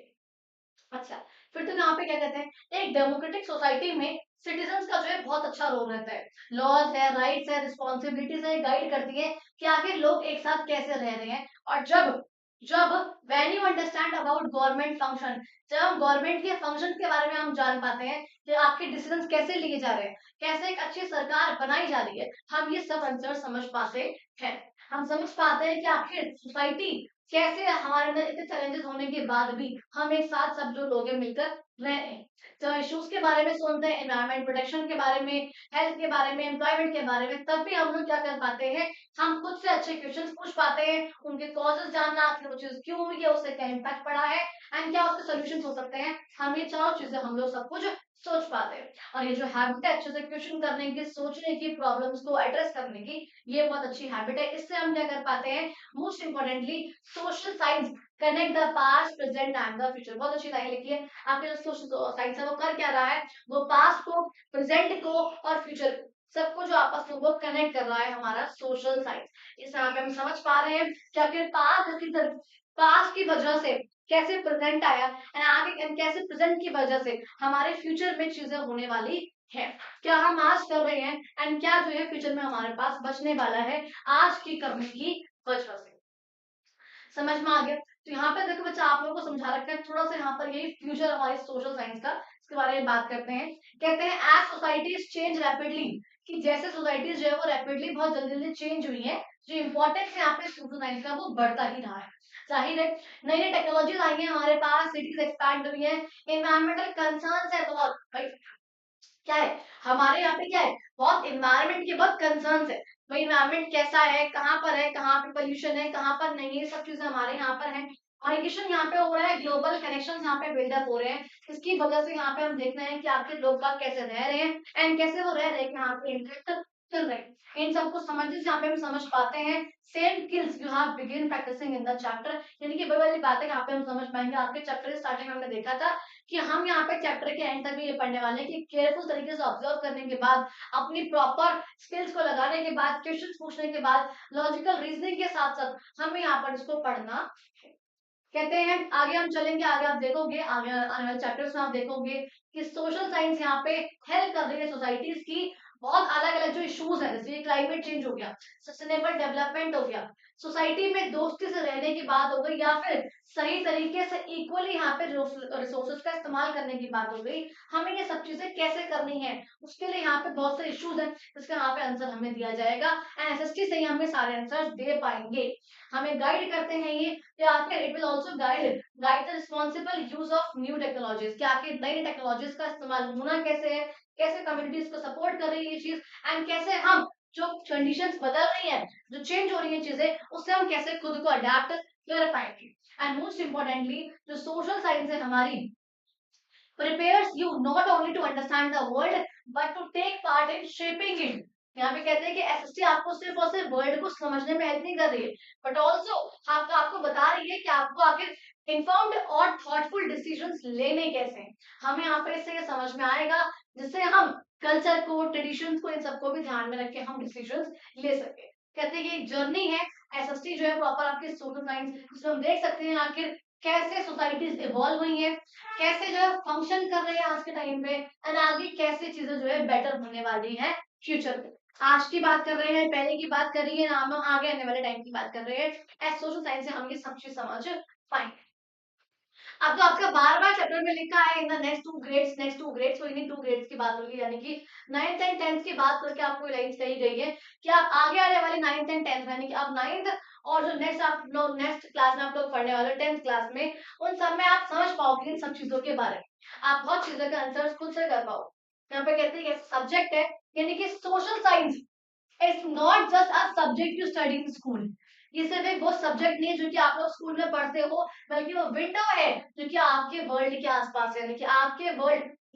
अच्छा, फिर तो यहाँ पे क्या कहते हैं, एक डेमोक्रेटिक सोसाइटी में सिटीजन्स का जो है बहुत अच्छा रोल रहता है। लॉज है, राइट्स है, रिस्पॉन्सिबिलिटीज है, गाइड करती है कि आखिर लोग एक साथ कैसे रह रहे हैं। और जब जब when you understand about government function, जब हम गवर्नमेंट के फंक्शन के बारे में हम जान पाते हैं कि आपके डिसीजन कैसे लिए जा रहे हैं, कैसे एक अच्छी सरकार बनाई जा रही है, हम ये सब आंसर समझ पाते हैं। हम समझ पाते हैं कि आखिर सोसाइटी कैसे हमारे अंदर इतने चैलेंजेस होने के बाद भी हम एक साथ सब जो लोग हैं मिलकर रह रहे हैं। तो इश्यूज के बारे में सुनते हैं, एनवायरमेंट प्रोटेक्शन के बारे में, हेल्थ के बारे में, एम्प्लॉयमेंट के बारे में, तब भी हम लोग क्या कर पाते हैं, हम खुद से अच्छे क्वेश्चंस पूछ पाते हैं, उनके कॉजेस जानना, आखिर वो चीज क्यों हुई है, उससे क्या इम्पैक्ट पड़ा है एंड क्या उसके सोल्यूशन हो सकते हैं। हम ये चारों चीजें हम लोग सब कुछ सोच पाते हैं। और ये जो हैबिट है अच्छे से क्वेश्चन करने की, सोचने की, प्रॉब्लम्स को एड्रेस करने की, ये बहुत अच्छी हैबिट है। इससे हम क्या कर पाते हैं, most importantly social science connect the past, present and the future. बहुत अच्छी लाइन लिखी है। आपके जो सोशल साइंस है वो कर क्या रहा है, वो पास्ट को, प्रेजेंट को और फ्यूचर को, सबको जो आपस में वो कनेक्ट कर रहा है हमारा सोशल साइंस। इस यहाँ पे हम समझ पा रहे हैं कि आखिर पास्ट की वजह से कैसे प्रेजेंट आया एंड आगे कैसे प्रेजेंट की वजह से हमारे फ्यूचर में चीजें होने वाली है, क्या हम आज कर रहे हैं एंड क्या जो है फ्यूचर में हमारे पास बचने वाला है आज की करने की वजह से। समझ में आ गया? तो यहाँ पे देखो बच्चा आप लोगों को समझा रखा है थोड़ा सा, यहाँ पर यही फ्यूचर हमारी सोशल साइंस का, इसके बारे में बात करते हैं। कहते हैं एज सोसाइटीज चेंज रैपिडली, कि जैसे सोसाइटीज जो है वो रैपिडली बहुत जल्दी जल्दी चेंज हुई है, जो इम्पोर्टेंस है यहाँ पे सोशल साइंस का वो बढ़ता ही रहा है। जाहिर है नई नई टेक्नोलॉजीज आई है हमारे पास, सिटीज एक्सपैंड हुई है, एनवायरमेंटल कंसर्न्स है बहुत भाई, क्या है हमारे यहाँ पे क्या है, बहुत इन्वायरमेंट के बहुत कंसर्न्स है भाई, इन्वायरमेंट कैसा है, कहाँ पर है, कहाँ पे पोल्यूशन है, कहाँ पर नहीं है, सब चीजें हमारे यहाँ पर है। माइग्रेशन यहाँ पे हो रहा है, ग्लोबल कनेक्शन यहाँ पे बिल्डअप हो रहे हैं, इसकी वजह से यहाँ पे हम देख रहे हैं कि आखिर लोग बाग कैसे रह रहे हैं एंड कैसे वो रह रहे हैं यहाँ पे इम्पैक्ट चल रहे हैं। इन सबको समझने से यहाँ पे हम समझ पाते हैं same skills you have begin practising in the chapter, यानी कि वही वाली बात है यहाँ पे हम समझ पाएंगे। आपके चैप्टर के स्टार्टिंग में हमने देखा था कि हम यहाँ पे चैप्टर के एंड तक भी ये पढ़ने वाले हैं कि केयरफुल तरीके से ऑब्जर्व करने के बाद, अपनी प्रॉपर स्किल्स को लगाने के बाद, क्वेश्चन पूछने के बाद, लॉजिकल रीजनिंग के साथ साथ हमें यहाँ पर इसको पढ़ना कहते हैं। आगे हम चलेंगे, आगे आप देखोगे, आगे आने वाले चैप्टर्स में आप देखोगे कि सोशल साइंस यहाँ पे हेल्प कर रही है सोसाइटीज की बहुत अलग अलग जो इश्यूज है, जैसे क्लाइमेट चेंज हो गया, सस्टेनेबल डेवलपमेंट हो गया, सोसाइटी में दोस्ती से रहने की बात हो गई, या फिर सही तरीके से इक्वली यहाँ पे रिसोर्सेज का इस्तेमाल करने की बात हो गई, हमें ये सब चीजें कैसे करनी है, उसके लिए यहाँ पे बहुत से इश्यूज हैं जिसका यहाँ पे आंसर हमें दिया जाएगा एंड एसएसटी से ही हमें सारे आंसर दे पाएंगे। हमें गाइड करते हैं ये, या फिर it will also guide the responsible use of new technologies, कि आखिर नई टेक्नोलॉजीज का इस्तेमाल होना कैसे है, कैसे कम्युनिटीज को सपोर्ट कर रही है ये चीज, एंड कैसे हम जो कंडीशंस बदल रही है, जो चेंज हो रही है चीजें, उससे हम कैसे खुद को अडेप्ट कर पाएंगे। एंड मोस्ट इंपॉर्टेंटली जो सोशल साइंस है हमारी prepares you not only to understand the world but to take part in shaping it। यहाँ पे कहते हैं कि एसएसटी आपको सिर्फ और सिर्फ वर्ल्ड को समझने में हेल्प नहीं कर रही है, बट ऑल्सो आपको बता रही है कि आपको आखिर इन्फॉर्म्ड और थॉटफुल डिसीजंस लेने कैसे हैं। हमें यहाँ पे इससे ये समझ में आएगा जिससे हम कल्चर को, ट्रेडिशंस को, इन सबको भी ध्यान में रख के हम डिसीजंस ले सके। कहते हैं कि एक जर्नी है एसएसटी जो है प्रॉपर आपकी सोशल साइंस, जिसमें हम देख सकते हैं आखिर कैसे सोसाइटीज इवॉल्व हुई है, कैसे जो है फंक्शन कर रहे हैं आज के टाइम पे, एंड आगे कैसे चीजें जो है बेटर होने वाली है फ्यूचर में। आज की बात कर रहे हैं, पहले की बात कर रही है, हम आगे आने वाले टाइम की बात कर रहे हैं। एज सोशल साइंस से हम ये सब चीज समझ पाएंगे। अब तो आपका बार बार चैप्टर में लिखा है in the next two grades, तो इन्हीं टू ग्रेड्स की बात होगी, यानी कि 9th एंड 10th की बात करके आपको लाइन्स कही गई है कि आप आगे आने वाले 9th एंड 10th, यानी कि आप 9th और जो नेक्स्ट आप लोग नेक्स्ट क्लास में आप लोग पढ़ने वाले 10th क्लास में, उन सब में आप समझ पाओगे इन सब चीजों के बारे में, आप बहुत चीजों के आंसर खुद से कर पाओ। यहाँ पे कहते हैं सब्जेक्ट है, यानी कि social science it's not just a subject you study in school. ये सिर्फ एक वो सब्जेक्ट नहीं है जो कि आप लोग स्कूल में पढ़ते हो, बल्कि वो विंडो है जो कि आपके वर्ल्ड के आसपास है, यानी कि आपके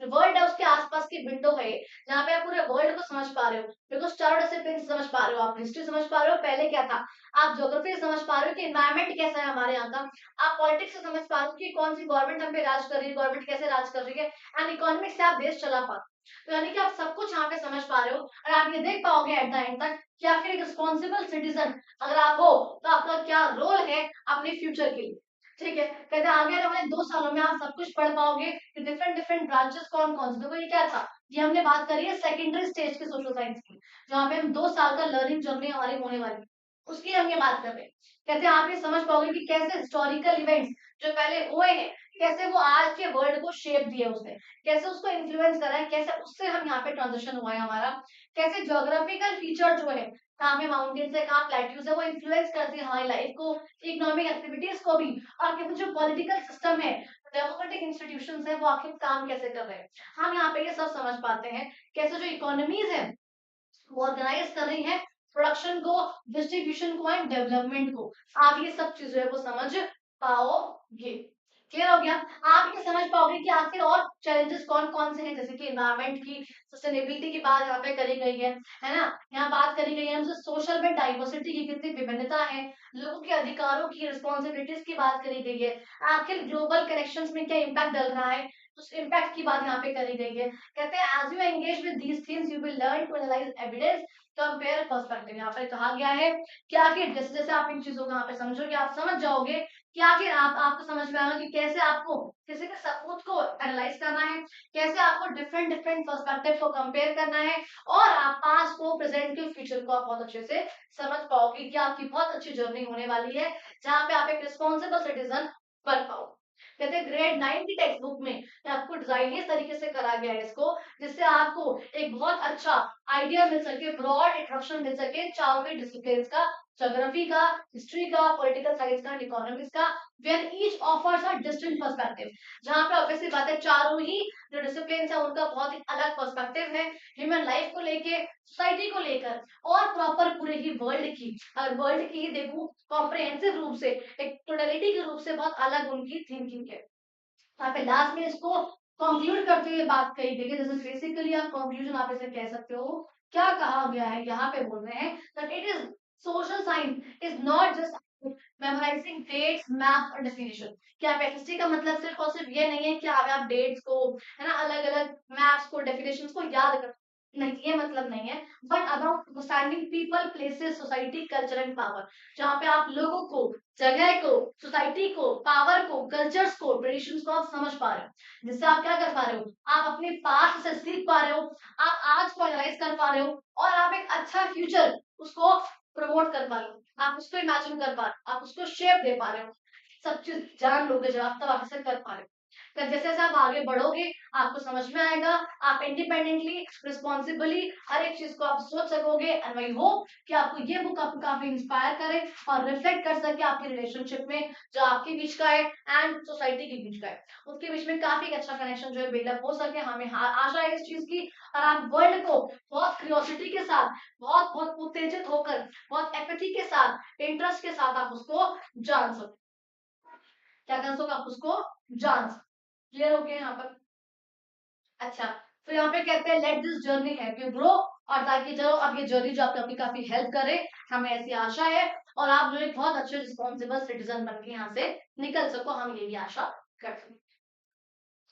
वर्ल्ड है उसके आसपास की विंडो है, जहाँ पे आप पूरे वर्ल्ड को समझ पा रहे हो, बिकॉज चारों डिसिप्लिन समझ पा रहे हो, आप हिस्ट्री समझ पा रहे हो पहले क्या था, आप ज्योग्राफी समझ पा रहे हो कि एनवायरमेंट कैसा है हमारे यहाँ का, आप पॉलिटिक्स से समझ पा रहे हो कि कौन सी गवर्नमेंट हम पे राज कर रही है, गवर्नमेंट कैसे राज कर रही है, एंड इकोनॉमिक्स से आप देश चला पा, तो यानी कि आप सब कुछ यहाँ पे समझ पा रहे हो, और आप ये देख पाओगे एट द एंड तक कि आखिर एक रिस्पॉन्सिबल सिटीजन अगर आप हो तो आपका क्या रोल है अपने फ्यूचर के लिए। ठीक है, कहते हैं आगे आने वाले 2 सालों में आप सब कुछ पढ़ पाओगे कि डिफरेंट डिफरेंट ब्रांचेस कौन कौन से, देखो ये क्या था, ये हमने बात करी है सेकेंडरी स्टेज के सोशल साइंस की, जहाँ पे हम 2 साल का लर्निंग जर्नी हमारी होने वाली है, उसकी हम ये बात कर रहे हैं। कहते हैं आप ये समझ पाओगे कि कैसे हिस्टोरिकल इवेंट्स जो पहले हुए हैं, कैसे वो आज के वर्ल्ड को शेप दिया उसने, कैसे उसको इन्फ्लुएंस करा है, कैसे उससे हम यहाँ पे ट्रांजिशन हुआ है हमारा, कैसे ज्योग्राफिकल फीचर जो है, कहाँ पे माउंटेन्स है, कहाँ प्लेट्यूज है, वो इन्फ्लुएंस करती है हमारी लाइफ को, इकोनॉमिक एक्टिविटीज को भी, और कैसे जो पॉलिटिकल सिस्टम है, डेमोक्रेटिक इंस्टीट्यूशंस है, वो आखिर काम कैसे कर रहे हैं, हम यहाँ पे ये सब समझ पाते हैं। कैसे जो इकोनॉमीज है वो ऑर्गेनाइज कर रही है प्रोडक्शन को, डिस्ट्रीब्यूशन को एंड डेवलपमेंट को, आप ये सब चीजें है वो समझ पाओगे। क्लियर हो गया, आप ये समझ पाओगे कि आखिर और चैलेंजेस कौन कौन से हैं, जैसे कि एनवायरमेंट की, सस्टेनेबिलिटी की बात यहाँ पे करी गई है ना, यहाँ बात करी गई है हमसे सोशल में डाइवर्सिटी की कितनी विभिन्नता है, लोगों के अधिकारों की, रिस्पॉन्सिबिलिटीज की बात करी गई है, आखिर ग्लोबल कनेक्शंस में क्या इम्पैक्ट डल रहा है, उस इम्पैक्ट की बात यहाँ पे करी गई है। कहते हैं as you engage with these things you will learn to analyse evidence, compare perspective, यहाँ पे कहा गया है कि आखिर जैसे जैसे आप इन चीजों को यहाँ पे समझोगे, आप समझ जाओगे कि आखिर आपको समझ में आएगा कि कैसे आपको किसी के सबूत को एनालाइज करना है, कैसे आपको डिफरेंट डिफरेंट पर्सपेक्टिव को कंपेयर करना है, और आप पास्ट को, प्रेजेंट के, फ्यूचर को आप बहुत अच्छे से समझ पाओगे कि आपकी बहुत अच्छी जर्नी होने वाली है, जहाँ पे आप एक रिस्पॉन्सिबल सिटीजन बन पाओ। कहते हैं ग्रेड 9 की टेक्स्ट बुक में आपको डिजाइन इस तरीके से करा गया है इसको, जिससे आपको एक बहुत अच्छा आइडिया मिल सके, ब्रॉड इंट्रोडक्शन मिल सके चारों भी डिसिप्लिन का, ज्योग्राफी का, हिस्ट्री का, पॉलिटिकल साइंस का, इकोनॉमिक्स का, when each offers a distinct perspective, जहाँ पे ऑब्वियसली बात है चारों ही जो डिसिप्लिन है उनका बहुत ही अलग पर्सपेक्टिव है, ह्यूमन लाइफ को लेके, सोसाइटी को लेकर, और प्रॉपर पूरे ही वर्ल्ड की, अगर वर्ल्ड की ही देखूं कॉम्प्रिहेंसिव रूप से, एक टोटलिटी के रूप से बहुत अलग उनकी थिंकिंग है। यहाँ पे लास्ट में इसको कंक्लूड करते हुए बात कही गई है, जैसे बेसिकली आप कंक्लूजन आप इसे कह सकते हो क्या कहा गया है यहाँ पे बोल रहे हैं that it is social science is not just memorizing dates, math और definition। क्या आप एसएसटी का मतलब सिर्फ और सिर्फ ये नहीं है कि आप डेट्स को, है ना, अलग अलग मैथ्स को, डेफिनेशंस को याद कर, नहीं, ये मतलब नहीं है, but about understanding people, places, society, culture and power. जहाँ पे आप लोगों को, जगह को, सोसाइटी को, पावर को, कल्चर्स को, ट्रेडिशंस को आप समझ पा रहे हो, जिससे आप क्या कर पा रहे हो, आप अपने पास्ट से सीख पा रहे हो, आप आज को एनालाइज कर पा रहे हो, और आप एक अच्छा फ्यूचर उसको प्रमोट कर पा रहे हो, आप उसको इमेजिन कर पा रहे हो, आप उसको शेप दे पा रहे हो, सब चीज जान लोगे जब आप, तब आप इसे कर पा रहे हो। तो जैसे जैसे आप आगे बढ़ोगे आपको समझ में आएगा, आप इंडिपेंडेंटली, रिस्पॉन्सिबली हर एक चीज को आप सोच सकोगे। एंड आई होप कि आपको ये बुक आपको काफी इंस्पायर करे और रिफ्लेक्ट कर सके आपके रिलेशनशिप में, जो आपके बीच का है एंड सोसाइटी के बीच का है, उसके बीच में काफी एक अच्छा कनेक्शन जो है बिल्डअप हो सके, हमें आशा है इस चीज की। और आप वर्ल्ड को बहुत क्यूरियोसिटी के साथ, बहुत बहुत उत्तेजित होकर, बहुत एपैथी के साथ, इंटरेस्ट के साथ आप उसको जान सको, क्या कर सको, आप उसको जान सको। क्लियर हो गया यहाँ पर? अच्छा, तो यहाँ पे कहते हैं let this journey help you grow, और ताकि जो अब ये जर्नी जो आपकी काफी हेल्प करे, हमें ऐसी आशा है, और आप जो एक बहुत अच्छे रिस्पॉन्सिबल सिटीजन बन के यहाँ से निकल सको, हम ये भी आशा करते हैं।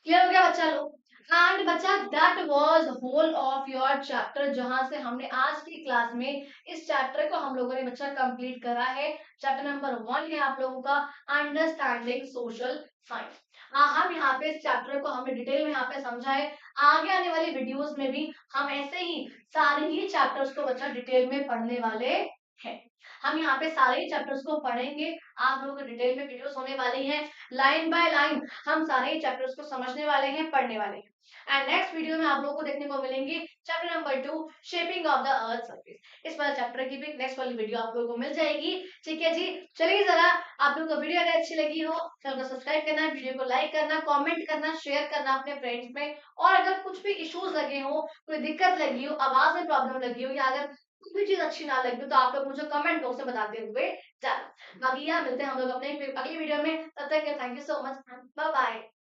क्लियर हो गया बच्चा लोग? एंड बच्चा that was whole of your chapter, जहां से हमने आज की क्लास में इस चैप्टर को हम लोगों ने बच्चा कंप्लीट करा है। चैप्टर नंबर 1 है आप लोगों का अंडरस्टैंडिंग सोशल साइंस। हम यहाँ पे इस चैप्टर को हमने डिटेल में यहाँ पे समझा है। आगे आने वाली वीडियोस में भी हम ऐसे ही सारे ही चैप्टर्स को बच्चा डिटेल में पढ़ने वाले हैं। हम यहाँ पे सारे ही चैप्टर्स को पढ़ेंगे, आप लोगों को डिटेल में वीडियोस होने वाली हैं, लाइन बाय लाइन हम सारे ही चैप्टर्स को समझने वाले हैं, पढ़ने वाले हैं। एंड नेक्स्ट वीडियो में आप लोगों को देखने को मिलेंगी chapter number 2 shaping of the earth surface. इस वाले चैप्टर की भी नेक्स्ट वाली वीडियो आप लोगों को मिल जाएगी। ठीक है जी, चलिए जरा, आप लोगों को वीडियो अगर अच्छी लगी हो चैनल को सब्सक्राइब करना, वीडियो को लाइक करना, कमेंट करना, शेयर करना अपने फ्रेंड्स में, और अगर कुछ भी इश्यूज लगे हो, कोई दिक्कत लगी हो, आवाज में प्रॉब्लम लगी हो, या अगर कुछ भी चीज अच्छी ना लगी हो, तो आप लोग मुझे कमेंट बॉक्स में बताते हुए जाना। बाकी यहाँ मिलते हैं हम लोग अपने अगली वीडियो में, तब तक के thank you so much, bye bye.